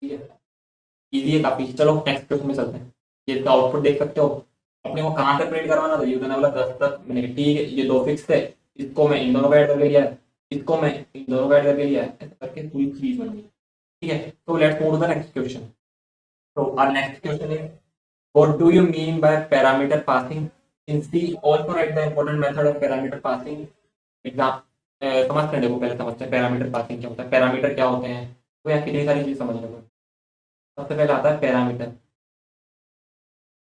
S1: ठीक है, इजी है काफी। चलो नेक्स्ट क्वेश्चन में चलते हैं। ये इसका आउटपुट देख सकते हो, अपने को कहाँ तक प्रिंट करवाना था, यूजर ने बोला 10 तक। मैंने कहा ठीक है, ये दो फिक्स है, इसको मैं इन दोनों को ऐड करके लिया है, इसको मैं इन दोनों को ऐड करके लिया है, ऐसे करके पूरी चीज बन गई। ठीक है, तो let's move to the next question. तो आवर नेक्स्ट क्वेश्चन है, what do you mean by parameter passing in C? Also write the important method of parameter passing. Exam समझते हैं, देखो पहले समझते हैं पैरामीटर पासिंग क्या होता है, पैरामीटर क्या होते हैं, तो यहाँ कितनी सारी चीज समझ लो। सबसे पहले आता है पैरामीटर।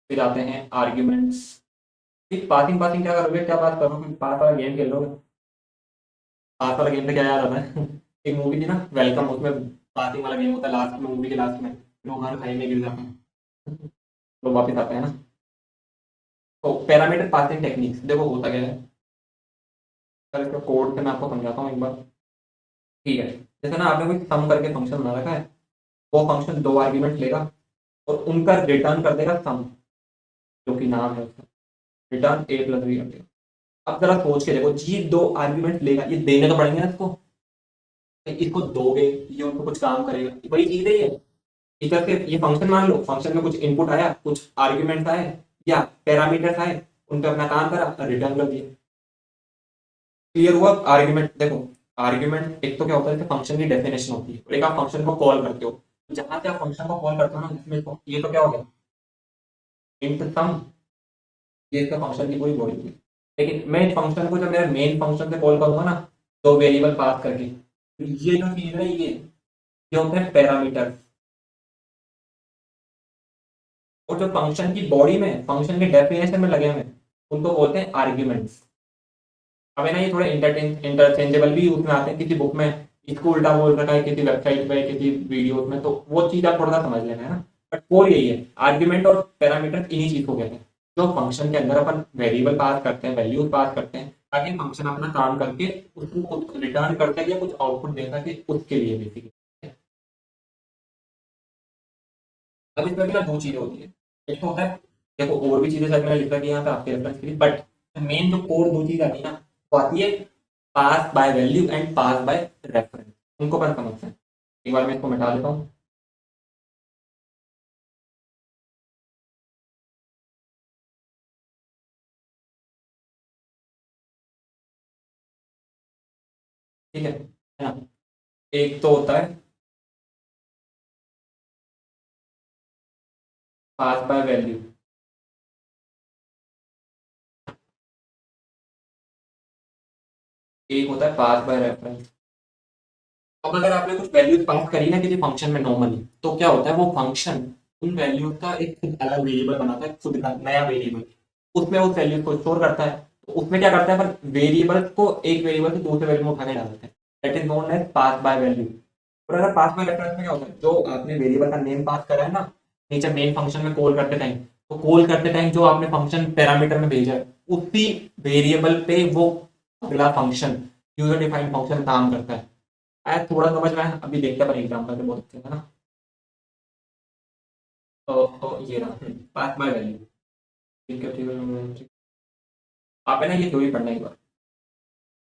S1: फिर आते हैं आर्ग्यूमेंट्स। फिर पासिंग पासिंग क्या करोगे, क्या बात करोगे, पास वाला गेम खेल लोगे। पास वाला गेम से क्या याद आता है एक मूवी थी ना वेलकम, उसमें पासिंग वाला गेम होता है लास्ट में, मूवी के लास्ट में लोग हर खाई में गिर जाते हैं, लोग वापस आते हैं ना। तो पैरामीटर पासिंग टेक्निक्स देखो होता क्या है, सर इसका कोड से मैं आपको समझाता हूँ एक बार। ठीक है, जैसे ना आपने कोई सम करके फंक्शन बना रखा है, वो फंक्शन दो आर्ग्यूमेंट लेगा और उनका रिटर्न कर देगा सम, जो कि नाम है उसका, रिटर्न ए प्लस बी कर देगा। अब जरा सोच के देखो, ये दो आर्ग्यूमेंट लेगा, ये देने तो पड़ेंगे ना इसको, तो इसको दोगे, ये उनको कुछ काम करेगा, वही चीज है ये। ठीक है, फिर ये फंक्शन मान लो, फंक्शन में कुछ इनपुट आया, कुछ आर्ग्यूमेंट्स आए या पैरामीटर्स आए, उन पे अपना काम करा, रिटर्न कर दिया। क्लियर हुआ। आर्ग्यूमेंट देखो, आर्ग्यूमेंट एक तो क्या होता है, फंक्शन की डेफिनेशन होती है, और एक आप फंक्शन को कॉल करते हो, जहां से आप फंक्शन को कॉल करते हो ना, इसमें ये तो क्या हो गया, इंट सम, ये इसका फंक्शन की पूरी बॉडी थी। लेकिन मैं इस फंक्शन को जब मेरे मेन फंक्शन से कॉल करूंगा ना, दो वेरिएबल पास करके, तो ये जो चीज है ये होते हैं पैरामीटर। और जो फंक्शन की बॉडी में, फंक्शन के डेफिनेशन में लगे हुए हैं, उनको बोलते हैं आर्ग्यूमेंट्स। अब है ना, ये थोड़े इंटरचेंजेबल भी यूज में आते हैं, किसी बुक में इसको उल्टा बोल रखा है, किसी वेबसाइट पे, किसी वीडियो में, तो वो चीज आप थोड़ा सा समझ लेना है ना। बट कोर यही है, आर्ग्यूमेंट और पैरामीटर इन्हीं चीज को कहते हैं, जो फंक्शन के अंदर अपन वेरिएबल पास करते हैं, वैल्यूज पास करते हैं, ताकि फंक्शन अपना काम करके उसको कुछ रिटर्न कर सके या कुछ आउटपुट दे सके, उसके लिए बेसिकली। अब इसमें भी ना दो चीजें होती है, एक तो होता है, देखो और भी चीजें शायद मैंने लिख रखी है यहाँ पे आपके रेफरेंस के लिए, बट मेन जो कोर दो चीज आती है ना, वो आती है pass by value and pass by reference. उनको अपन समझते हैं। एक बार मैं इसको मिटा देता हूँ। ठीक है ना। एक तो होता है पास बाय वैल्यू, एक होता है पास बाय रेफरेंस। अब अगर आपने कुछ वैल्यूज पास करी ना किसी फंक्शन में नॉर्मली, तो क्या होता है, वो फंक्शन उन वैल्यूज का एक खुद अलग वेरिएबल बनाता है, खुद का नया वेरिएबल, उसमें उस वैल्यूज को स्टोर करता है। तो उसमें क्या करता है, पर वेरिएबल को एक वेरिएबल से दूसरे वेरिएबल में उठा के डाल देता है, that is known as pass by value. और अगर पास बाय रेफरेंस में क्या होता है, जो आपने वेरिएबल का नेम पास करा है ना नीचे मेन फंक्शन में कॉल करते टाइम, तो कॉल करते टाइम जो आपने फंक्शन पैरामीटर में भेजा है, उसी वेरिएबल पे वो अगला फंक्शन, यूजर डिफाइंड फंक्शन काम करता है। आया थोड़ा समझ में आया, अभी देखते हैं अपन एग्जांपल से, बहुत अच्छे है ना। तो ये रहा पास बाय वैल्यू। ठीक है, ठीक है। आप है ना ये थ्योरी पढ़ना एक बार,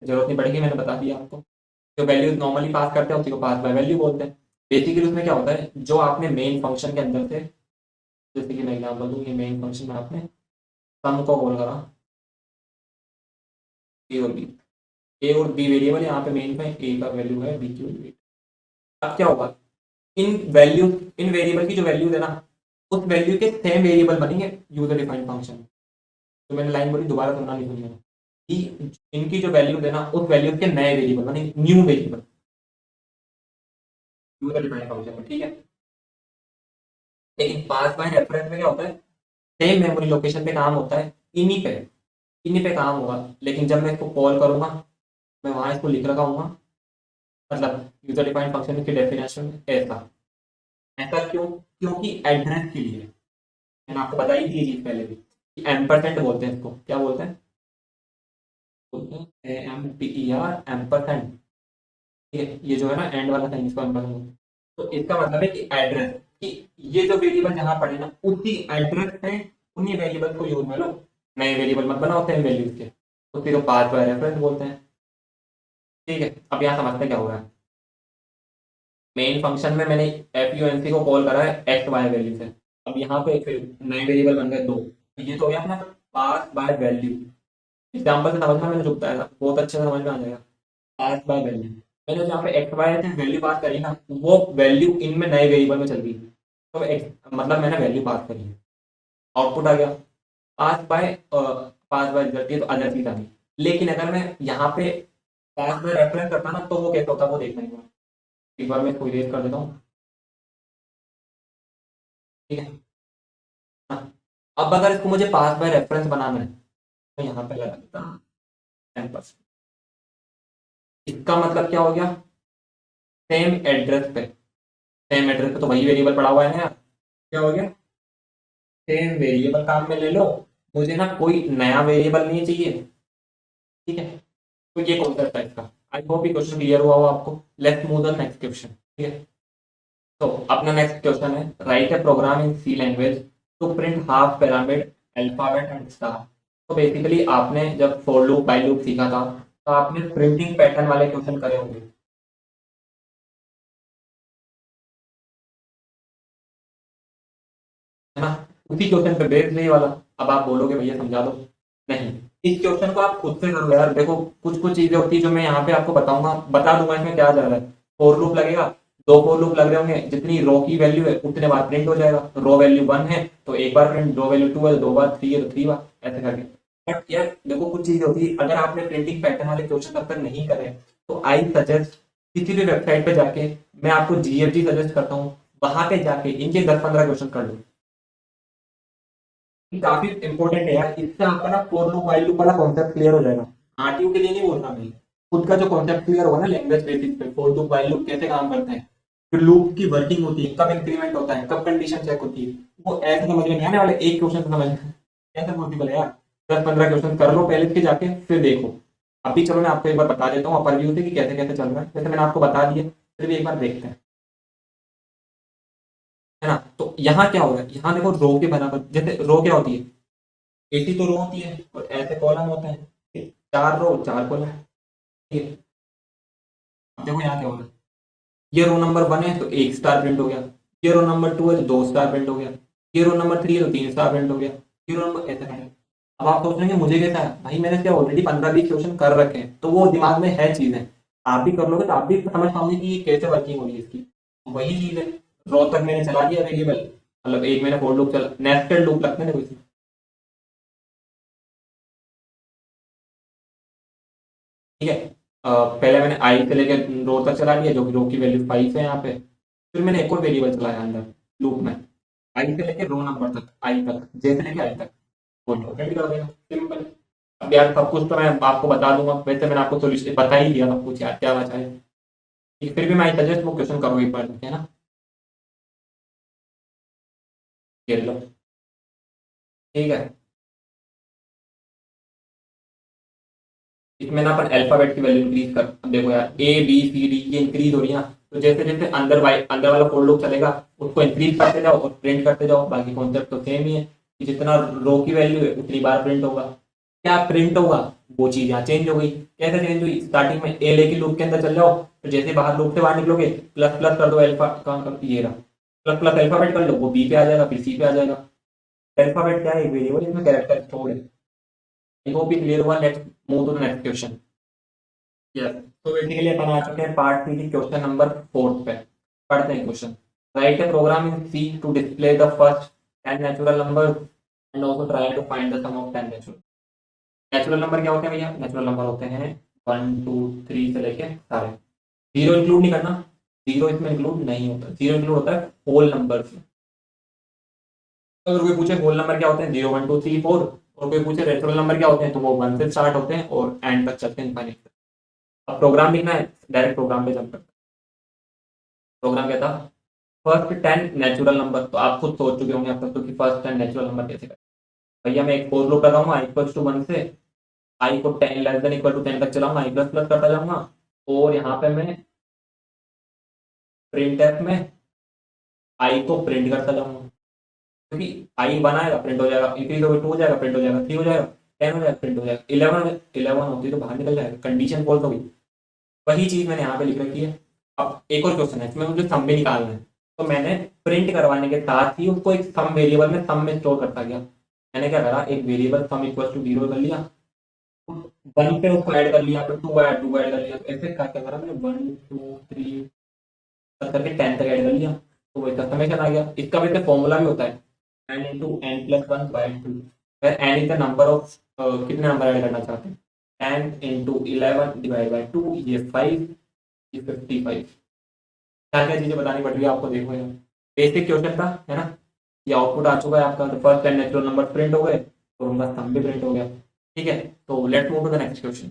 S1: जरूरत नहीं पड़ेगी, मैंने बता दिया आपको। जो वैल्यूज नॉर्मली पास करते हैं उसी को पास बाय वैल्यू बोलते हैं। बेसिकली उसमें क्या होता है, जो आपने मेन फंक्शन के अंदर से, जैसे कि मैं एग्जांपल दूं, ये मेन फंक्शन में आपने सम को कॉल करा, ए और बी, ए और बी वेरिएबल यहाँ पे मेन में, ए का वैल्यू है, बी की वैल्यू। अब क्या होगा, इन वैल्यू, इन वेरिएबल की जो वैल्यूज है ना, उस वैल्यू के सेम वेरिएबल बनेंगे यूजर डिफाइंड फंक्शन। तो मैंने लाइन बोली, दोबारा सुनना नहीं सुनिएगा, कि इनकी जो वैल्यूज है ना, उस वैल्यूज के नए वेरिएबल बनेंगे, new variable user defined function में। ठीक है, लेकिन पास बाय रेफरेंस में क्या होता है, सेम मेमोरी लोकेशन पे काम होता है, इन्हीं पे काम होगा, लेकिन जब मैं इसको कॉल करूंगा, मैं वहां इसको लिख रखा हूँ, मतलब यूजर डिफाइंड फंक्शन की डेफिनेशन ऐसा, ऐसा क्यों, क्योंकि एड्रेस के लिए, मैंने आपको बताई थी ये चीज पहले भी, कि एम्परसेंट बोलते हैं इसको, क्या बोलते हैं, बोलते हैं AMPER, एम्परसेंट। ठीक है, ये जो है ना एंड वाला साइन, इसको एम्परसेंट बोलते हैं। तो इसका मतलब है कि एड्रेस, कि ये जो वेरिएबल जहां पड़े ना, उसी एड्रेस पे उन्हीं वेरिएबल को यूज में लो, नए वेरिएबल मत बनाओ सेम वैल्यूज के, तो फिर पाथ बाय रेफरेंस बोलते हैं। ठीक है, अब यहाँ समझते हैं क्या हो रहा है। मेन फंक्शन में मैंने FUNC को कॉल करा है एक्स वाई वैल्यू से, अब यहाँ पे फिर नए वेरिएबल बन गए दो, तो ये तो हो गया अपना पास बाय वैल्यू। एग्जाम्पल से समझना, मैंने जो बताया था बहुत अच्छे से समझ में आ जाएगा। पास बाय वैल्यू, मैंने जहाँ पे एक्स वाई से वैल्यू पास करी ना, वो वैल्यू इनमें नए वेरिएबल में चल गई, तो मतलब मैंने वैल्यू पास करी है, आउटपुट आ गया। पास बाय रिजल्ट, ये तो अदर चीज आ गई। लेकिन अगर मैं यहाँ पे पास बाय रेफरेंस करता ना, तो वो कैसे होता है वो देखना है। एक बार मैं इसको इरेज कर देता हूँ। ठीक है, हाँ। अब अगर इसको मुझे पास बाय रेफरेंस बनाना है तो यहाँ पे लगा देता हूँ 10%। इसका मतलब क्या हो गया, सेम एड्रेस पे तो वही वेरिएबल पड़ा हुआ है ना यार, क्या हो गया, सेम वेरिएबल काम में ले लो, मुझे ना कोई नया वेरिएबल नहीं चाहिए, ठीक है। तो ये कॉन्सेप्ट है इसका। आई होप ये क्वेश्चन क्लियर हुआ हो आपको। Let's move the next question, ठीक है। तो अपना नेक्स्ट क्वेश्चन है, write a program in C language to print half pyramid alphabet and star. तो बेसिकली आपने जब फॉर लूप बाय लूप सीखा था तो आपने प्रिंटिंग पैटर्न वाले क्वेश्चन करे होंगे, है ना। उसी क्वेश्चन पे बेस्ड ये वाला। अब आप बोलोगे भैया समझा दो, नहीं, इस क्वेश्चन को आप खुद से करो यार। देखो कुछ कुछ चीजें होती है जो मैं यहाँ पे आपको बताऊंगा, बता दूंगा इसमें क्या जा रहा है। फोर लूप लगेगा, दो फोर लूप लग रहे होंगे, जितनी रो की वैल्यू है उतने बार प्रिंट हो जाएगा। रो वैल्यू 1 है तो एक बार प्रिंट, रो वैल्यू 2 है तो दो बार, 3 है तो 3 बार, ऐसे करके। बट यार देखो कुछ चीजें होती है, अगर आपने प्रिंटिंग पैटर्न वाले क्वेश्चन अब तक नहीं करे तो आई सजेस्ट किसी भी वेबसाइट पे जाके, मैं आपको जीएफजी सजेस्ट करता हूँ, वहां पे जाके इनके 10-15 क्वेश्चन कर लो। काफी इंपॉर्टेंट है यार, इससे आपका ना फोर लूप वाइल लूप वाला कॉन्सेप्ट क्लियर हो जाएगा। आरटीयू के लिए नहीं बोल रहा मैं, खुद का जो कॉन्सेप्ट क्लियर होगा ना लैंग्वेज बेसिस पे, फोर लूप वाइल लूप कैसे काम करते हैं, फिर लूप की वर्किंग होती है, कब इंक्रीमेंट होता है, कब कंडीशन चेक होती है, वो ऐसे समझ में नहीं आने वाले एक क्वेश्चन से समझ में। कैसे पॉसिबल है यार, 10-15 क्वेश्चन कर लो पहले के जाके, फिर देखो। अभी चलो मैं आपको एक बार बता देता हूँ अपर व्यू से कि कैसे कैसे चल रहा है, जैसे मैंने आपको बता दिया, फिर भी एक बार देखते हैं, है ना। तो यहाँ क्या होगा, यहाँ देखो रो के बराबर, जैसे रो क्या होती है, एक ही तो रो होती है और ऐसे कॉलम होते हैं, चार रो चार कॉलम, ठीक है। अब देखो यहाँ क्या होगा, ये रो नंबर 1 है तो एक स्टार प्रिंट हो गया, ये रो नंबर 2 है तो दो स्टार प्रिंट हो गया, ये रो नंबर 3 है तो तीन स्टार प्रिंट हो गया, ये रो नंबर ऐसे है। अब आप सोच रहे हैं मुझे कैसा है भाई, मैंने क्या ऑलरेडी 15-20 क्वेश्चन कर रखे हैं तो वो दिमाग में है चीजें, आप भी कर लोगे तो आप भी समझ पाओगे कि ये कैसे वर्किंग हो रही है इसकी। वही चीज है, रो तक मैंने चला दिया वेरिएबल, मतलब एक मैंने फोर लूप चला, नेस्टेड लूप लगते हैं ना कोई, ठीक है। पहले मैंने आई से लेकर रो तक चला लिया, जो कि रो की वैल्यू 5 है यहाँ पे। फिर मैंने एक और वेरिएबल चलाया अंदर लूप में, आई से लेकर रो नंबर तक, आई तक, जे से लेकर आई तक, वो प्रिंट कर देगा, सिंपल। अब यार सब कुछ तो मैं आपको बता दूंगा, वैसे मैंने आपको सोल्यूशन बता ही दिया सब कुछ यार, क्या बचा है। फिर भी मैं सजेस्ट वो क्वेश्चन करो एक बार, है ना। ये लो, ठीक है। इसमें ना अपन अल्फाबेट की वैल्यू इंक्रीज कर, अब देखो यार ए बी सी डी ये इंक्रीज हो रही है ना, तो जैसे जैसे अंदर अंदर वाला कोड लूप चलेगा उसको इंक्रीज करते जाओ और प्रिंट करते जाओ, बाकी कॉन्सेप्ट तो सेम ही है कि जितना रो की वैल्यू है उतनी बार प्रिंट होगा। क्या प्रिंट होगा, वो चीज यहाँ चेंज हो गई। कैसे चेंज हुई, स्टार्टिंग में ए लेके लूप के अंदर चल जाओ, तो जैसे बाहर लूप से बाहर निकलोगे प्लस प्लस कर दो अल्फा, कहाँ कर ये रहा, प्लस प्लस अल्फाबेट कर लो, वो बी पे आ जाएगा, फिर सी पे आ जाएगा। अल्फाबेट क्या है, एक वेरिएबल, इसमें कैरेक्टर स्टोर है। आई होप क्लियर हुआ। Let's move to the next question. Yes, तो बेसिकली अपन आ चुके हैं पार्ट 3 की क्वेश्चन नंबर 4 पे। पढ़ते हैं question. Write a program in C to display the first 10 natural number and also try to find the sum of 10 natural. Natural number क्या होते हैं भैया, नेचुरल नंबर होते हैं 1 2 3 से लेके सारे, जीरो इंक्लूड नहीं करना, जीरो इसमें इंक्लूड नहीं होता, जीरो इंक्लूड होता है होल नंबर। अगर कोई पूछे होल नंबर क्या होते हैं, 0 1 2 3 4, और कोई पूछे नेचुरल नंबर क्या होते हैं तो वो 1 से स्टार्ट होते हैं और एंड तक चलते हैं इनफाइनाइट। अब प्रोग्राम लिखना है, डायरेक्ट प्रोग्राम पे जंप करते हैं। प्रोग्राम क्या था, फर्स्ट 10 नेचुरल नंबर, तो आप खुद सोच चुके होंगे अब तक तो कि फर्स्ट 10 नेचुरल नंबर कैसे करें। भैया मैं एक फोर लूप लगाऊंगा आई इक्वल टू 1 से आई को 10 लेस देन इक्वल टू 10 तक चलाऊंगा, आई प्लस प्लस करता जाऊंगा, और यहाँ पे मैं प्रिंट एफ में आई को प्रिंट करता जाऊंगा, क्योंकि आई 1 आएगा प्रिंट हो जाएगा, इंक्रीज होगा 2 हो जाएगा प्रिंट हो जाएगा, 3 हो जाएगा, 10 हो जाएगा प्रिंट हो जाएगा, 11 होती तो बाहर निकल जाएगा, कंडीशन फॉल्स होगी। वही चीज मैंने यहाँ पे लिख रखी है। अब एक और क्वेश्चन है, इसमें मुझे सम भी निकालना है, तो मैंने प्रिंट करवाने के साथ ही उसको एक सम वेरिएबल में सम में स्टोर करता गया। मैंने क्या करा, एक वेरिएबल सम इक्वल टू 0 कर लिया, 1 पे उसको ऐड कर लिया, फिर 2 ऐड कर लिया, तो ऐसे क्या क्या करा मैंने, 1 2 3 करके 10 तक ऐड कर लिया, तो वो इसका समेशन आ गया। इसका वैसे फॉर्मूला भी होता है n into n plus one by two, n is the number of, कितने नंबर ऐड करना चाहते हैं, एन इंटू 11 डिवाइड बाई 2, ये 5, ये 55। क्या क्या चीजें बतानी पड़ रही है आपको, देखो यार बेसिक क्वेश्चन था, है ना। ये आउटपुट आ चुका है आपका, तो फर्स्ट 10 नेचुरल नंबर प्रिंट हो गए और उनका सम भी प्रिंट हो गया। ठीक है, तो let's move to the next question.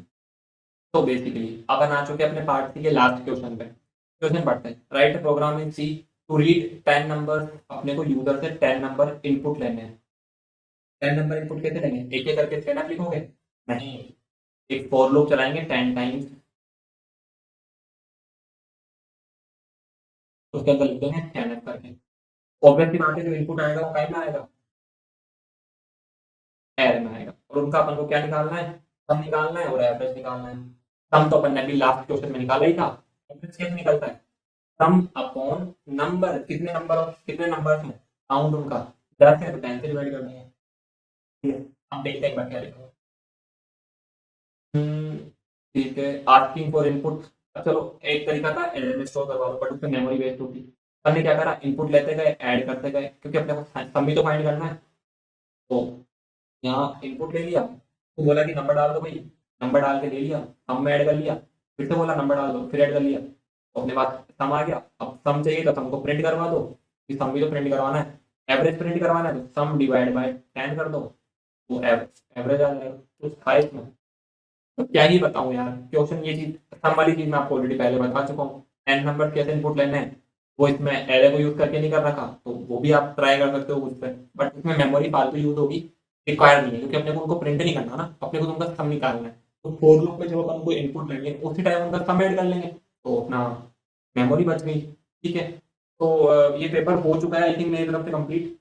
S1: तो बेसिकली अपन आ चुके हैं अपने पार्ट सी के लास्ट क्वेश्चन पे। क्वेश्चन पढ़ते हैं, write program in C to read 10 number. अपने को यूजर से 10 नंबर इनपुट लेने हैं। 10 नंबर इनपुट कैसे लेंगे, एक एक करके स्कैनर लिखोगे? नहीं, एक फॉर लूप चलाएंगे 10 टाइम्स, उसके अंदर लिख देंगे स्कैनर करके। ऑब्वियसली बात है, जो इनपुट आएगा वो टाइम में आएगा, एरे में आएगा। और उनका अपन को क्या निकालना है, सम निकालना है और एवरेज निकालना है। सम तो अपन ने अभी लास्ट क्वेश्चन में निकाला ही था। एवरेज कैसे निकलता है, सम अपॉन नंबर, कितने नंबर और कितने नंबर हैं, काउंट उनका 10 है तो 10 से डिवाइड कर देंगे। ठीक है, अब देखते हैं एक बार क्या लिखा है। ठीक है, आस्किंग फॉर इनपुट। चलो एक तरीका था एरे में स्टोर करवा लो, बट उसमें मेमोरी वेस्ट होती। हमने क्या करा, इनपुट लेते गए ऐड करते गए, क्योंकि अपने को सम भी तो फाइंड करना है। तो यहाँ इनपुट ले लिया, तो बोला कि नंबर डाल दो भाई, नंबर डाल के ले लिया, सम में ऐड कर लिया, फिर से बोला नंबर डाल दो, फिर ऐड कर लिया, तो अपने पास सम आ गया। अब सम चाहिए तो सम को प्रिंट करवा दो, कि सम भी तो प्रिंट करवाना है, एवरेज प्रिंट करवाना है, तो सम डिवाइड बाय 10 कर दो, वो एवरेज आ जाएगा। तो था इसमें, तो क्या ही बताऊं यार, क्वेश्चन ये चीज सम वाली चीज मैं आपको ऑलरेडी पहले बता चुका हूँ। 10 नंबर कैसे इनपुट लेने हैं वो इसमें एरे को यूज करके नहीं कर रखा, तो वो भी आप ट्राई कर सकते हो उससे, बट इसमें मेमोरी फालतू यूज होगी, रिक्वायर नहीं है, क्योंकि अपने को उनको प्रिंट नहीं करना ना, अपने को तो उनका सम निकालना है। तो फोर लूप में जब अपन उनको इनपुट लेंगे उसी टाइम उनका सम ऐड कर लेंगे, तो अपना मेमोरी बच गई। ठीक है, तो ये पेपर हो चुका है आई थिंक मेरी तरफ से कंप्लीट।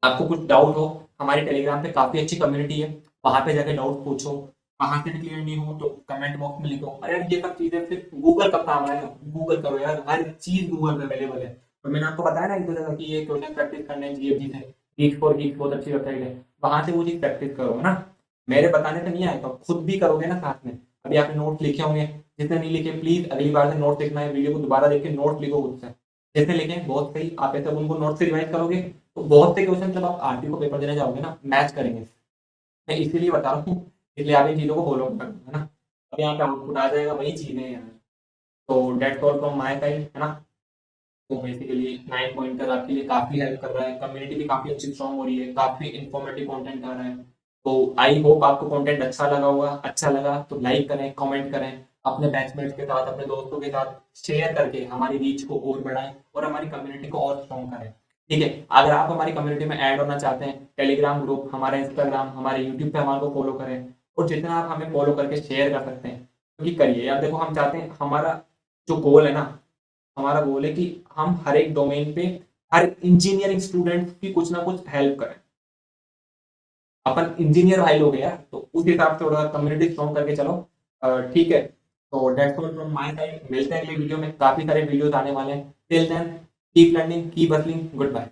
S1: आपको कुछ डाउट हो, हमारे टेलीग्राम पे काफी अच्छी कम्युनिटी है, वहां पे जाके डाउट पूछो। वहां से भी क्लियर नहीं हो तो कमेंट बॉक्स में लिखो। अरे यार ये सब चीजें सिर्फ गूगल का काम है, गूगल करो यार, हर चीज गूगल पे अवेलेबल है। और मैंने आपको बताया ना एक दो जगह की ये क्वेश्चन प्रैक्टिस करने जीएफजी से, गीक बहुत अच्छी वेबसाइट है, वहां से वो चीज प्रैक्टिस करो, है ना। मेरे बताने से नहीं आएगा, खुद भी करोगे ना साथ में। अभी आपने नोट्स लिखे होंगे, जिसने नहीं लिखे प्लीज अगली बार से नोट्स लिखना है, वीडियो को दोबारा देख के नोट्स लिखो खुद से। जिसने लिखे बहुत सही, आप ऐसे उनको नोट्स से रिवाइज करोगे तो बहुत से क्वेश्चन जब आप आरटी को पेपर देने जाओगे ना, मैच करेंगे। मैं इसीलिए बता रहा हूँ, इसलिए आप इन चीज़ों को फॉलो कर, है ना। अब यहाँ पे आउटपुट आ जाएगा, वही चीज़ें हैं यार। तो that's all from my side, है ना। तो बेसिकली 9 पॉइंटर आपके लिए काफ़ी हेल्प कर रहा है, कम्युनिटी भी काफ़ी अच्छी स्ट्रॉन्ग हो रही है, काफ़ी इन्फॉर्मेटिव कंटेंट आ रहा है। तो आई होप आपको कंटेंट अच्छा लगा होगा। अच्छा लगा तो लाइक करें, कमेंट करें, अपने बैचमेट्स के साथ, अपने दोस्तों के साथ शेयर करके हमारी रीच को और बढ़ाएं और हमारी कम्युनिटी को और स्ट्रॉन्ग करें। ठीक है, अगर आप हमारी कम्युनिटी में ऐड होना चाहते हैं, टेलीग्राम ग्रुप, हमारा इंस्टाग्राम, हमारे यूट्यूब पे हमारे को फॉलो करें, और जितना आप हमें फॉलो करके शेयर कर सकते हैं क्योंकि करिए। अब देखो हम चाहते हैं, हमारा जो गोल है ना, हमारा गोल है कि हम हर एक डोमेन पे हर इंजीनियरिंग स्टूडेंट की कुछ ना कुछ हेल्प करें। अपन इंजीनियर भाई लोग हैं यार, तो उस हिसाब से थोड़ा कम्युनिटी स्ट्रॉन्ग करके चलो। ठीक है, तो that's all from my side. मिलते हैं अगले वीडियो में, काफी सारे वीडियोस आने वाले हैं। Till then keep learning, keep hustling, good bye.